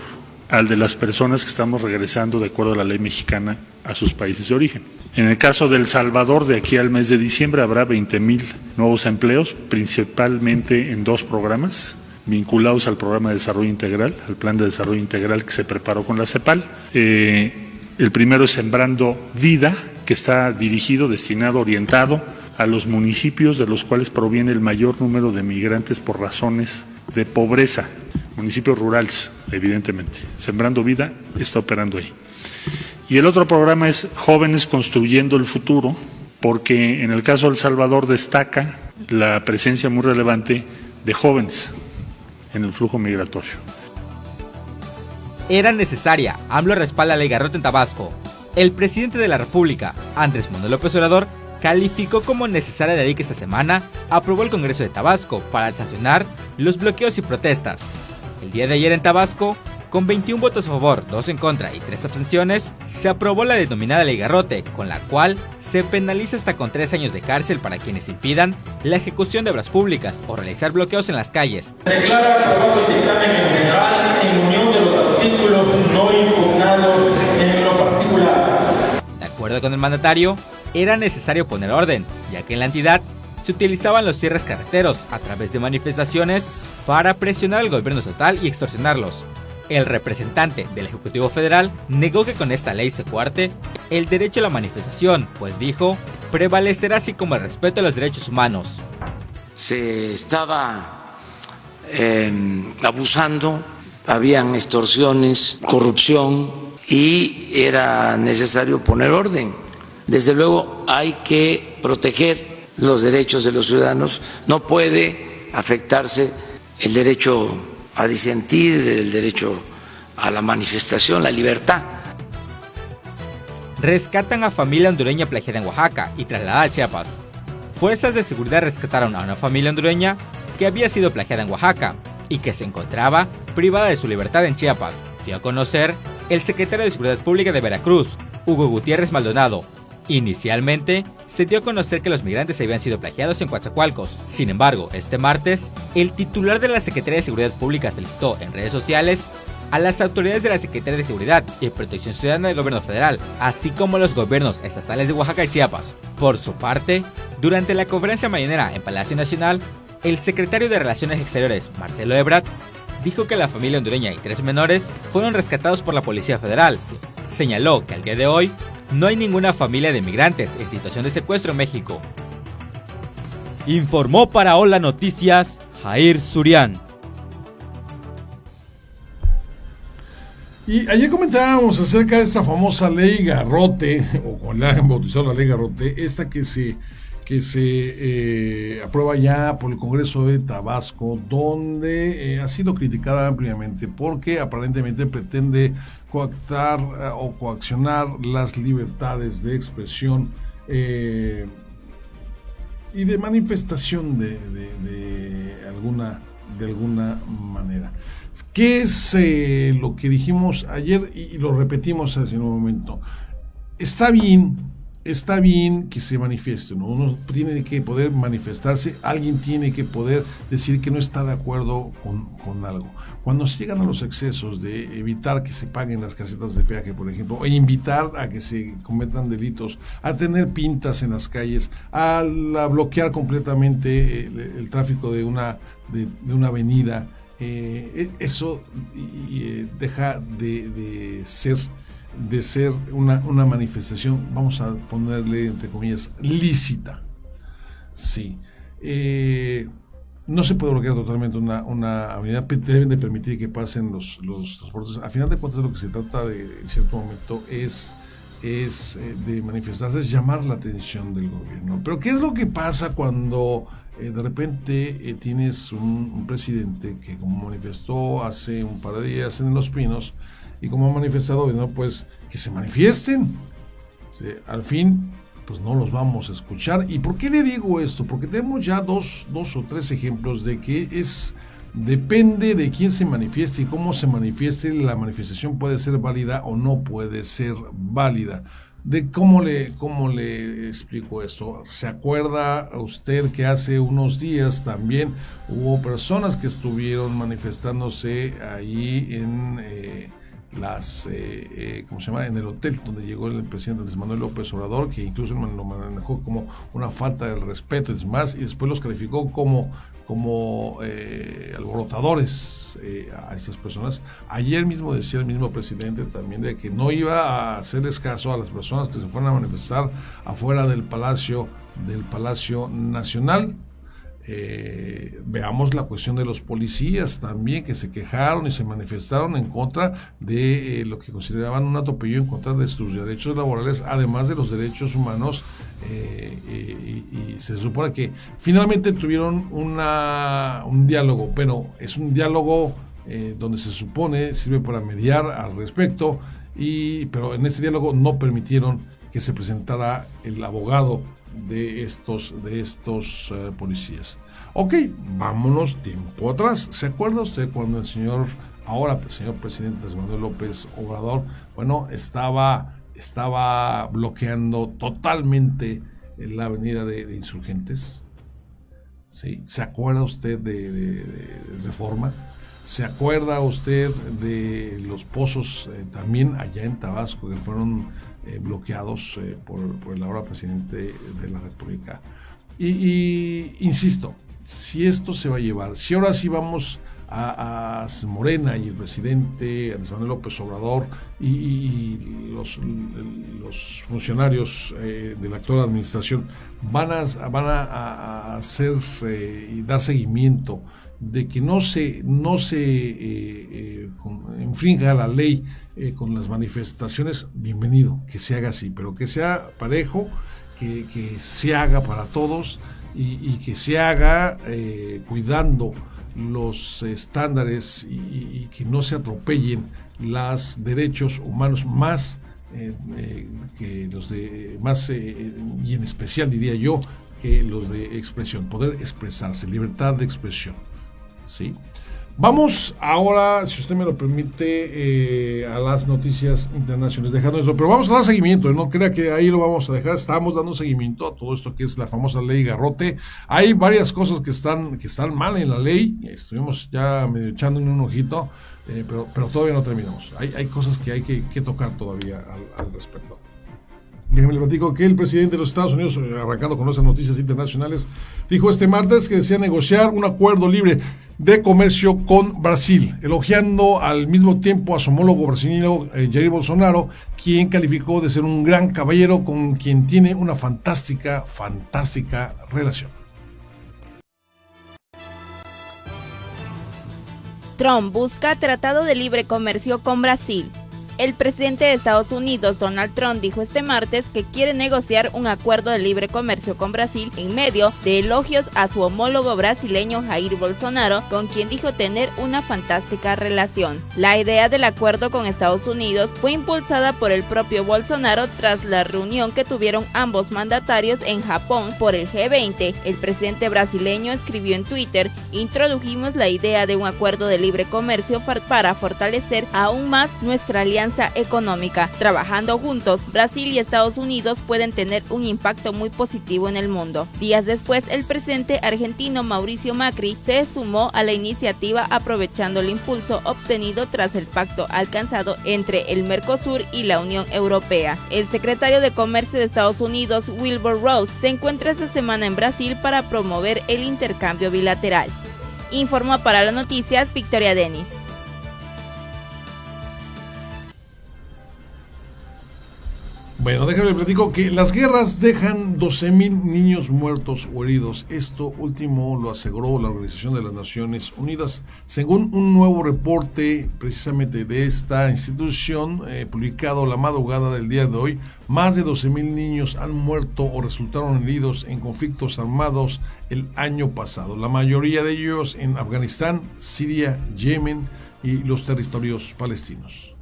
al de las personas que estamos regresando de acuerdo a la ley mexicana a sus países de origen. En el caso de El Salvador, de aquí al mes de diciembre habrá 20,000 nuevos empleos, principalmente en 2 programas vinculados al Programa de Desarrollo Integral, al Plan de Desarrollo Integral que se preparó con la CEPAL. El primero es Sembrando Vida, que está dirigido, destinado, orientado a los municipios de los cuales proviene el mayor número de migrantes por razones de pobreza, municipios rurales, evidentemente. Sembrando Vida está operando ahí. Y el otro programa es Jóvenes Construyendo el Futuro, porque en el caso de El Salvador destaca la presencia muy relevante de jóvenes en el flujo migratorio. Era necesaria. AMLO respalda la ley Garrote en Tabasco. El presidente de la República, Andrés Manuel López Obrador, calificó como necesaria la ley que esta semana aprobó el Congreso de Tabasco para sancionar los bloqueos y protestas. El día de ayer en Tabasco, con 21 votos a favor, 2 en contra y 3 abstenciones, se aprobó la denominada ley Garrote, con la cual se penaliza hasta con 3 años de cárcel para quienes impidan la ejecución de obras públicas o realizar bloqueos en las calles. Declara aprobado el dictamen en general en unión de los artículos no impugnados en lo particular. De acuerdo con el mandatario, era necesario poner orden, ya que en la entidad se utilizaban los cierres carreteros a través de manifestaciones para presionar al gobierno estatal y extorsionarlos. El representante del Ejecutivo Federal negó que con esta ley se coarte el derecho a la manifestación, pues dijo, prevalecerá así como el respeto a los derechos humanos. Se estaba abusando, habían extorsiones, corrupción y era necesario poner orden. Desde luego hay que proteger los derechos de los ciudadanos, no puede afectarse el derecho a disentir, el derecho a la manifestación, la libertad. Rescatan a familia hondureña plagiada en Oaxaca y trasladada a Chiapas. fuerzas de seguridad rescataron a una familia hondureña que había sido plagiada en Oaxaca y que se encontraba privada de su libertad en Chiapas, dio a conocer el secretario de Seguridad Pública de Veracruz, Hugo Gutiérrez Maldonado. Inicialmente, se dio a conocer que los migrantes habían sido plagiados en Coatzacoalcos. Sin embargo, este martes, el titular de la Secretaría de Seguridad Pública felicitó en redes sociales a las autoridades de la Secretaría de Seguridad y Protección Ciudadana del Gobierno Federal, así como los gobiernos estatales de Oaxaca y Chiapas. Por su parte, durante la conferencia mañanera en Palacio Nacional, el secretario de Relaciones Exteriores, Marcelo Ebrard, dijo que la familia hondureña y 3 menores fueron rescatados por la Policía Federal. Señaló que al día de hoy no hay ninguna familia de migrantes en situación de secuestro en México. Informó para Hola Noticias, Jair Surián. Y ayer comentábamos acerca de esta famosa ley Garrote, o como la han bautizado la ley Garrote, esta que se aprueba ya por el Congreso de Tabasco, donde ha sido criticada ampliamente porque aparentemente pretende coactar o coaccionar las libertades de expresión y de manifestación de alguna manera. ¿Qué es lo que dijimos ayer y lo repetimos hace un momento? Está bien que se manifieste, ¿no? Uno tiene que poder manifestarse, alguien tiene que poder decir que no está de acuerdo con algo. Cuando se llegan a los excesos de evitar que se paguen las casetas de peaje, por ejemplo, e invitar a que se cometan delitos, a tener pintas en las calles, a bloquear completamente el tráfico de una avenida, eso deja de ser una manifestación, vamos a ponerle entre comillas, lícita. Sí. No se puede bloquear totalmente una avenida, deben de permitir que pasen los transportes. A final de cuentas, lo que se trata en cierto momento es de manifestarse, es llamar la atención del gobierno. Pero ¿qué es lo que pasa cuando de repente tienes un presidente que, como manifestó hace un par de días en Los Pinos, y como ha manifestado, ¿no? Pues que se manifiesten. Sí, al fin, pues no los vamos a escuchar. ¿Y por qué le digo esto? Porque tenemos ya dos o tres ejemplos de que depende de quién se manifieste y cómo se manifieste, la manifestación puede ser válida o no puede ser válida. ¿Cómo le explico esto? ¿Se acuerda usted que hace unos días también hubo personas que estuvieron manifestándose ahí en en el hotel donde llegó el presidente Andrés Manuel López Obrador, que incluso lo manejó como una falta de respeto y demás, y después los calificó como alborotadores a estas personas? Ayer mismo decía el mismo presidente también de que no iba a hacerles caso a las personas que se fueron a manifestar afuera del Palacio Nacional. Veamos la cuestión de los policías también, que se quejaron y se manifestaron en contra de lo que consideraban un atropello en contra de sus derechos laborales, además de los derechos humanos, y se supone que finalmente tuvieron un diálogo, pero es un diálogo donde se supone sirve para mediar al respecto, pero en ese diálogo no permitieron que se presentara el abogado de estos policías. Ok, vámonos tiempo atrás. ¿Se acuerda usted cuando el señor presidente Andrés Manuel López Obrador, estaba bloqueando totalmente la avenida de Insurgentes? ¿Sí? ¿Se acuerda usted de Reforma? ¿Se acuerda usted de los pozos también allá en Tabasco que fueron bloqueados por el ahora presidente de la República? Y insisto, si esto se va a llevar, si ahora sí vamos a Morena y el presidente Andrés Manuel López Obrador y los funcionarios de la actual administración van a hacer y dar seguimiento de que no se infrinja la ley con las manifestaciones, bienvenido, que se haga así, pero que sea parejo, que se haga para todos y que se haga cuidando los estándares y que no se atropellen los derechos humanos más que los de más y en especial diría yo que los de expresión, poder expresarse, libertad de expresión, ¿sí? Vamos ahora, si usted me lo permite, a las noticias internacionales, dejando eso, pero vamos a dar seguimiento, no crea que ahí lo vamos a dejar, estamos dando seguimiento a todo esto que es la famosa ley Garrote. Hay varias cosas que están mal en la ley, estuvimos ya medio echándole un ojito, pero todavía no terminamos, hay cosas que hay que tocar todavía al respecto. Déjame le platico que el presidente de los Estados Unidos, arrancando con nuestras noticias internacionales, dijo este martes que desea negociar un acuerdo libre de comercio con Brasil, elogiando al mismo tiempo a su homólogo brasileño Jair Bolsonaro, quien calificó de ser un gran caballero con quien tiene una fantástica relación. Trump busca tratado de libre comercio con Brasil. El presidente de Estados Unidos, Donald Trump, dijo este martes que quiere negociar un acuerdo de libre comercio con Brasil en medio de elogios a su homólogo brasileño Jair Bolsonaro, con quien dijo tener una fantástica relación. La idea del acuerdo con Estados Unidos fue impulsada por el propio Bolsonaro tras la reunión que tuvieron ambos mandatarios en Japón por el G20. El presidente brasileño escribió en Twitter: introdujimos la idea de un acuerdo de libre comercio para fortalecer aún más nuestra alianza económica. Trabajando juntos, Brasil y Estados Unidos pueden tener un impacto muy positivo en el mundo. Días después, el presidente argentino Mauricio Macri se sumó a la iniciativa aprovechando el impulso obtenido tras el pacto alcanzado entre el Mercosur y la Unión Europea. El secretario de Comercio de Estados Unidos, Wilbur Ross, se encuentra esta semana en Brasil para promover el intercambio bilateral. Informó para las noticias Victoria Denis. Bueno, déjame platico que las guerras dejan 12,000 niños muertos o heridos. Esto último lo aseguró la Organización de las Naciones Unidas. Según un nuevo reporte precisamente de esta institución, publicado la madrugada del día de hoy, más de 12,000 niños han muerto o resultaron heridos en conflictos armados el año pasado. La mayoría de ellos en Afganistán, Siria, Yemen y los territorios palestinos.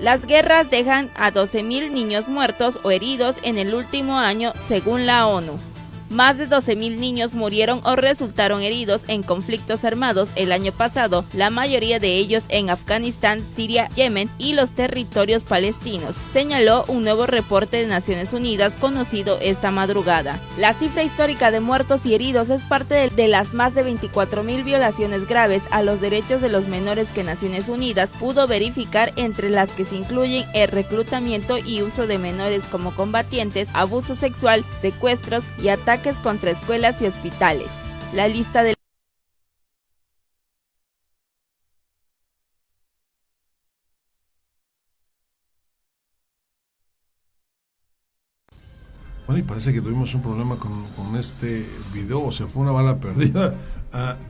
Las guerras dejan a 12,000 niños muertos o heridos en el último año, según la ONU. Más de 12,000 niños murieron o resultaron heridos en conflictos armados el año pasado, la mayoría de ellos en Afganistán, Siria, Yemen y los territorios palestinos, señaló un nuevo reporte de Naciones Unidas conocido esta madrugada. La cifra histórica de muertos y heridos es parte de las más de 24,000 violaciones graves a los derechos de los menores que Naciones Unidas pudo verificar, entre las que se incluyen el reclutamiento y uso de menores como combatientes, abuso sexual, secuestros y ataques contra escuelas y hospitales. La lista de Bueno, y parece que tuvimos un problema con este video, o sea, fue una bala perdida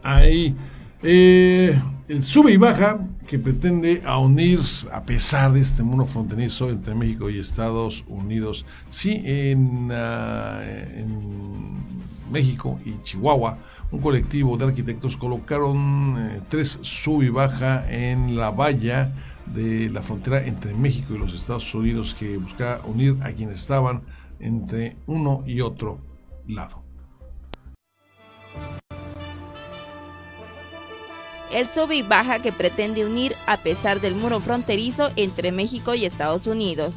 ahí. El sube y baja que pretende unir, a pesar de este muro fronterizo entre México y Estados Unidos. Sí, en México y Chihuahua, un colectivo de arquitectos colocaron 3 sube y baja en la valla de la frontera entre México y los Estados Unidos, que buscaba unir a quienes estaban entre uno y otro lado. El sube y baja que pretende unir a pesar del muro fronterizo entre México y Estados Unidos.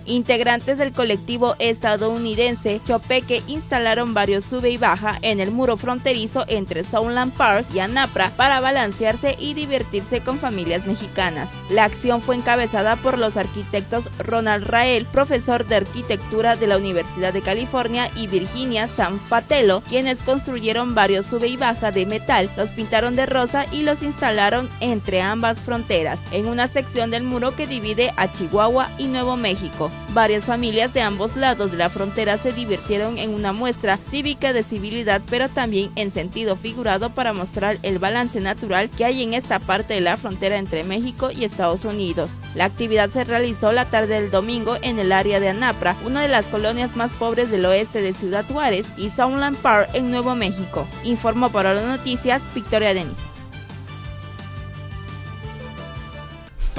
Integrantes del colectivo estadounidense Chopeque instalaron varios sube y baja en el muro fronterizo entre Southland Park y Anapra para balancearse y divertirse con familias mexicanas. La acción fue encabezada por los arquitectos Ronald Rael, profesor de arquitectura de la Universidad de California, y Virginia Sanfatello, quienes construyeron varios sube y baja de metal, los pintaron de rosa y los instalaron entre ambas fronteras, en una sección del muro que divide a Chihuahua y Nuevo México. Varias familias de ambos lados de la frontera se divirtieron en una muestra cívica de civilidad, pero también en sentido figurado, para mostrar el balance natural que hay en esta parte de la frontera entre México y Estados Unidos. La actividad se realizó la tarde del domingo en el área de Anapra, una de las colonias más pobres del oeste de Ciudad Juárez, y Southland Park en Nuevo México. Informó para las noticias Victoria Denis.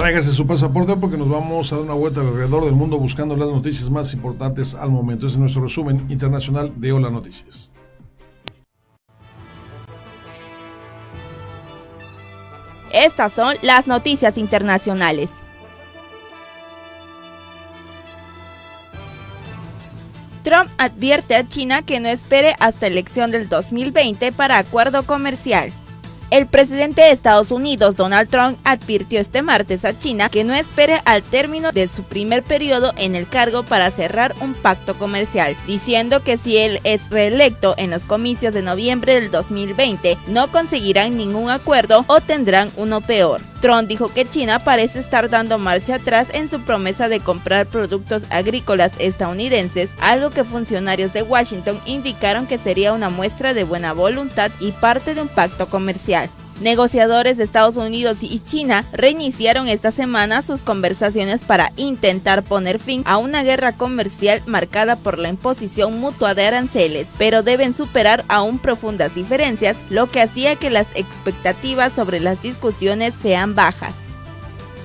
Tráigase su pasaporte porque nos vamos a dar una vuelta alrededor del mundo buscando las noticias más importantes al momento. Este es nuestro resumen internacional de Hola Noticias. Estas son las noticias internacionales. Trump advierte a China que no espere hasta elección del 2020 para acuerdo comercial. El presidente de Estados Unidos, Donald Trump, advirtió este martes a China que no espere al término de su primer periodo en el cargo para cerrar un pacto comercial, diciendo que si él es reelecto en los comicios de noviembre del 2020, no conseguirán ningún acuerdo o tendrán uno peor. Trump dijo que China parece estar dando marcha atrás en su promesa de comprar productos agrícolas estadounidenses, algo que funcionarios de Washington indicaron que sería una muestra de buena voluntad y parte de un pacto comercial. Negociadores de Estados Unidos y China reiniciaron esta semana sus conversaciones para intentar poner fin a una guerra comercial marcada por la imposición mutua de aranceles, pero deben superar aún profundas diferencias, lo que hacía que las expectativas sobre las discusiones sean bajas.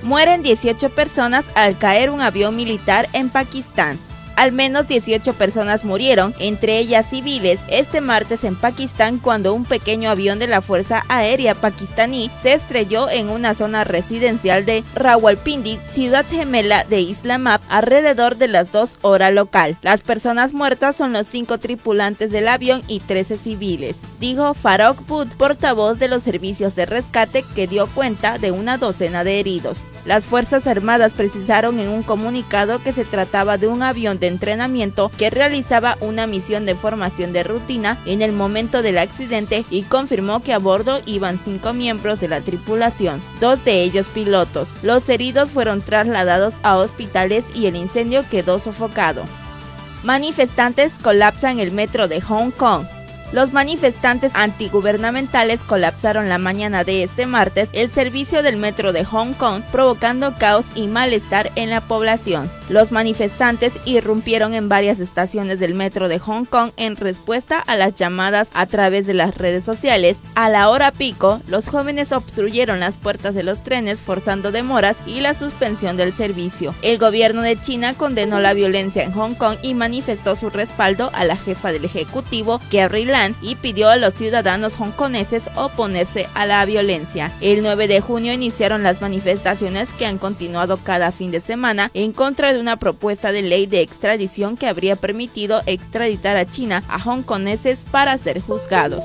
Mueren 18 personas al caer un avión militar en Pakistán. Al menos 18 personas murieron, entre ellas civiles, este martes en Pakistán cuando un pequeño avión de la Fuerza Aérea pakistaní se estrelló en una zona residencial de Rawalpindi, ciudad gemela de Islamabad, alrededor de las 2 horas local. Las personas muertas son los 5 tripulantes del avión y 13 civiles, dijo Farooq Butt, portavoz de los servicios de rescate, que dio cuenta de una docena de heridos. Las Fuerzas Armadas precisaron en un comunicado que se trataba de un avión de entrenamiento que realizaba una misión de formación de rutina en el momento del accidente y confirmó que a bordo iban 5 miembros de la tripulación, 2 de ellos pilotos. Los heridos fueron trasladados a hospitales y el incendio quedó sofocado. Manifestantes colapsan el metro de Hong Kong. Los manifestantes antigubernamentales colapsaron la mañana de este martes el servicio del metro de Hong Kong, provocando caos y malestar en la población. Los manifestantes irrumpieron en varias estaciones del metro de Hong Kong en respuesta a las llamadas a través de las redes sociales. A la hora pico, los jóvenes obstruyeron las puertas de los trenes, forzando demoras y la suspensión del servicio. El gobierno de China condenó la violencia en Hong Kong y manifestó su respaldo a la jefa del ejecutivo, Carrie Lam, y pidió a los ciudadanos hongkoneses oponerse a la violencia. El 9 de junio iniciaron las manifestaciones que han continuado cada fin de semana en contra de una propuesta de ley de extradición que habría permitido extraditar a China a hongkoneses para ser juzgados.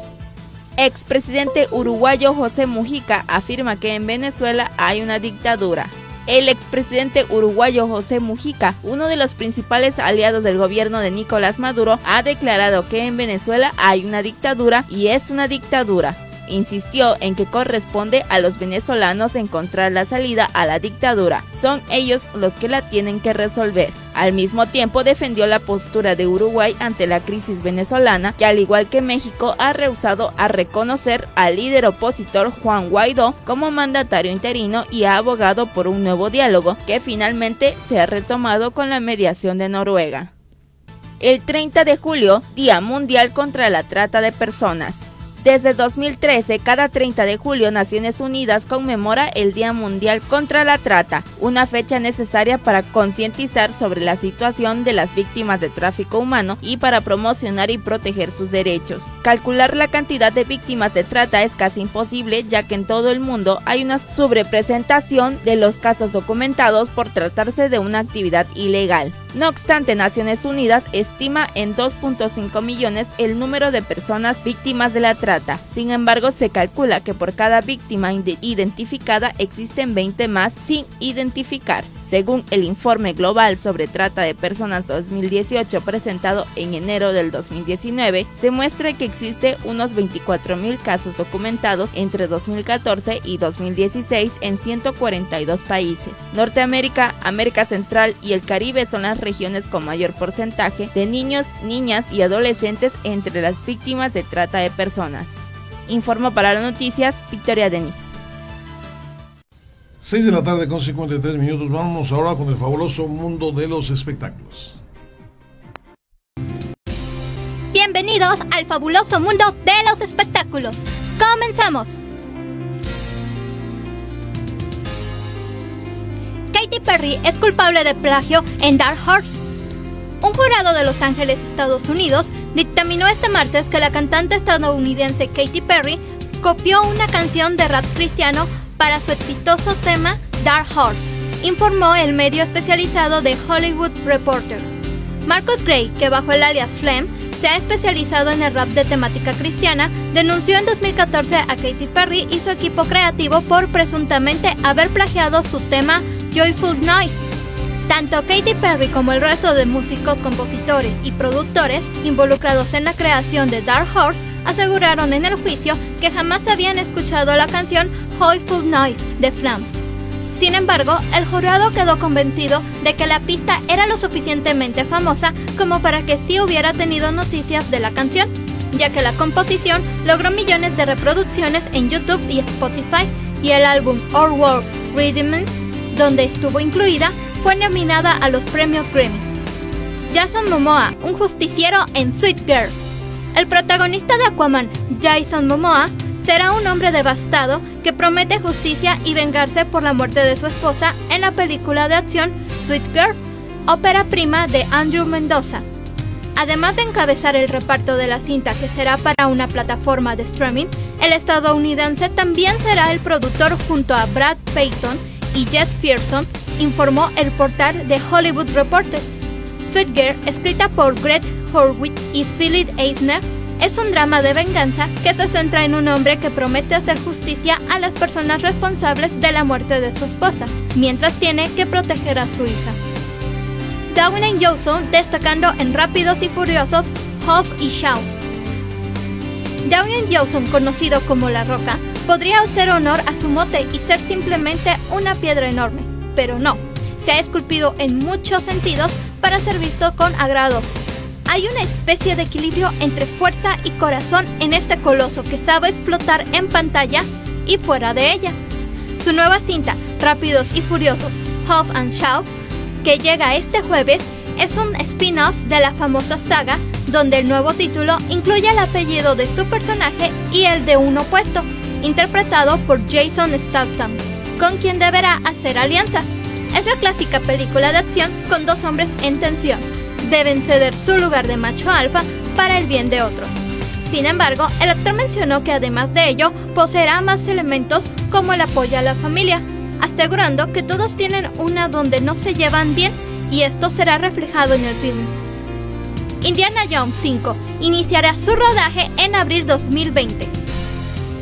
Expresidente uruguayo José Mujica afirma que en Venezuela hay una dictadura. El expresidente uruguayo José Mujica, uno de los principales aliados del gobierno de Nicolás Maduro, ha declarado que en Venezuela hay una dictadura y es una dictadura. Insistió en que corresponde a los venezolanos encontrar la salida a la dictadura. Son ellos los que la tienen que resolver. Al mismo tiempo defendió la postura de Uruguay ante la crisis venezolana, que al igual que México ha rehusado a reconocer al líder opositor Juan Guaidó como mandatario interino y ha abogado por un nuevo diálogo que finalmente se ha retomado con la mediación de Noruega. El 30 de julio, Día Mundial contra la Trata de Personas. Desde 2013, cada 30 de julio, Naciones Unidas conmemora el Día Mundial contra la Trata, una fecha necesaria para concientizar sobre la situación de las víctimas de tráfico humano y para promocionar y proteger sus derechos. Calcular la cantidad de víctimas de trata es casi imposible, ya que en todo el mundo hay una subrepresentación de los casos documentados por tratarse de una actividad ilegal. No obstante, Naciones Unidas estima en 2.5 millones el número de personas víctimas de la trata. Sin embargo, se calcula que por cada víctima identificada existen 20 más sin identificar. Según el Informe Global sobre Trata de Personas 2018 presentado en enero del 2019, se muestra que existe unos 24.000 casos documentados entre 2014 y 2016 en 142 países. Norteamérica, América Central y el Caribe son las regiones con mayor porcentaje de niños, niñas y adolescentes entre las víctimas de trata de personas. Informo para las noticias, Victoria Denis. 6 de la tarde con 53 minutos. Vámonos ahora con el fabuloso mundo de los espectáculos. Bienvenidos al fabuloso mundo de los espectáculos. ¡Comenzamos! Katy Perry es culpable de plagio en Dark Horse. Un jurado de Los Ángeles, Estados Unidos, dictaminó este martes que la cantante estadounidense Katy Perry copió una canción de rap cristiano para su exitoso tema Dark Horse, informó el medio especializado The Hollywood Reporter. Marcus Gray, que bajo el alias Flem se ha especializado en el rap de temática cristiana, denunció en 2014 a Katy Perry y su equipo creativo por presuntamente haber plagiado su tema Joyful Noise. Tanto Katy Perry como el resto de músicos, compositores y productores involucrados en la creación de Dark Horse aseguraron en el juicio que jamás habían escuchado la canción Joyful Noise de Flem. Sin embargo, el jurado quedó convencido de que la pista era lo suficientemente famosa como para que sí hubiera tenido noticias de la canción, ya que la composición logró millones de reproducciones en YouTube y Spotify, y el álbum Our World Rhythm, donde estuvo incluida, fue nominada a los premios Grammy. Jason Momoa, un justiciero en Sweet Girl. El protagonista de Aquaman, Jason Momoa, será un hombre devastado que promete justicia y vengarse por la muerte de su esposa en la película de acción Sweet Girl, ópera prima de Andrew Mendoza. Además de encabezar el reparto de la cinta, que será para una plataforma de streaming, el estadounidense también será el productor junto a Brad Peyton y Jed Pearson, informó el portal The Hollywood Reporter. Sweet Girl, escrita por Greg Horwitz y Philip Eisner, es un drama de venganza que se centra en un hombre que promete hacer justicia a las personas responsables de la muerte de su esposa, mientras tiene que proteger a su hija. Dwayne Johnson destacando en Rápidos y Furiosos, Hobbs y Shaw. Dwayne Johnson, conocido como La Roca, podría hacer honor a su mote y ser simplemente una piedra enorme, pero no, se ha esculpido en muchos sentidos para ser visto con agrado. Hay una especie de equilibrio entre fuerza y corazón en este coloso que sabe explotar en pantalla y fuera de ella. Su nueva cinta, Rápidos y Furiosos, Hobbs and Shaw, que llega este jueves, es un spin-off de la famosa saga, donde el nuevo título incluye el apellido de su personaje y el de un opuesto, interpretado por Jason Statham, con quien deberá hacer alianza. Es la clásica película de acción con dos hombres en tensión. Deben ceder su lugar de macho alfa para el bien de otros. Sin embargo, el actor mencionó que además de ello, poseerá más elementos como el apoyo a la familia, asegurando que todos tienen una donde no se llevan bien, y esto será reflejado en el film. Indiana Jones 5 iniciará su rodaje en abril 2020.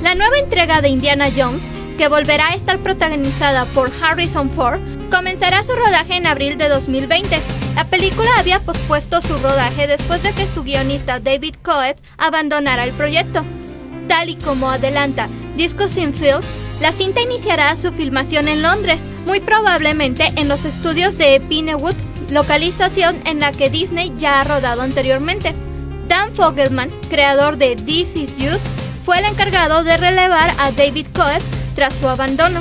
La nueva entrega de Indiana Jones, que volverá a estar protagonizada por Harrison Ford, comenzará su rodaje en abril de 2020. La película había pospuesto su rodaje después de que su guionista David Coeb abandonara el proyecto. Tal y como adelanta Discussing Film, la cinta iniciará su filmación en Londres, muy probablemente en los estudios de Pinewood, localización en la que Disney ya ha rodado anteriormente. Dan Fogelman, creador de This Is Us, fue el encargado de relevar a David Coeb tras su abandono.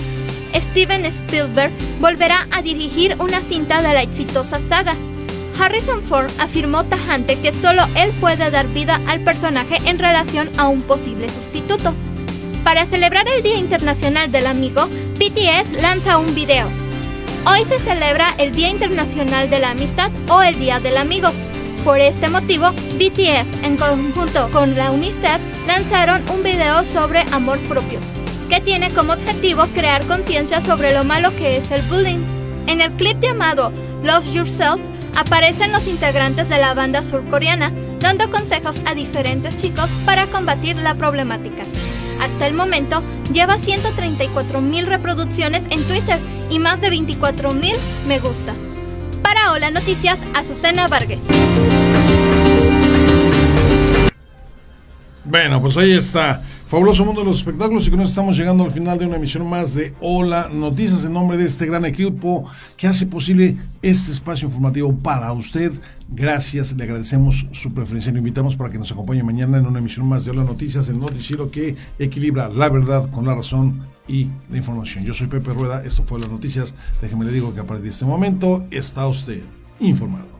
Steven Spielberg volverá a dirigir una cinta de la exitosa saga. Harrison Ford afirmó tajante que solo él puede dar vida al personaje en relación a un posible sustituto. Para celebrar el Día Internacional del Amigo, BTS lanza un video. Hoy se celebra el Día Internacional de la Amistad o el Día del Amigo. Por este motivo, BTS, en conjunto con la UNICEF, lanzaron un video sobre amor propio, que tiene como objetivo crear conciencia sobre lo malo que es el bullying. En el clip llamado Love Yourself, aparecen los integrantes de la banda surcoreana, dando consejos a diferentes chicos para combatir la problemática. Hasta el momento, lleva 134,000 reproducciones en Twitter y más de 24,000 me gusta. Para Hola Noticias, Azucena Vargas. Bueno, pues ahí está. Fabuloso mundo de los espectáculos, y con eso estamos llegando al final de una emisión más de Hola Noticias, en nombre de este gran equipo que hace posible este espacio informativo para usted. Gracias, le agradecemos su preferencia. Le invitamos para que nos acompañe mañana en una emisión más de Hola Noticias, el noticiero que equilibra la verdad con la razón y la información. Yo soy Pepe Rueda, esto fue Hola Noticias. Déjeme le digo que a partir de este momento está usted informado.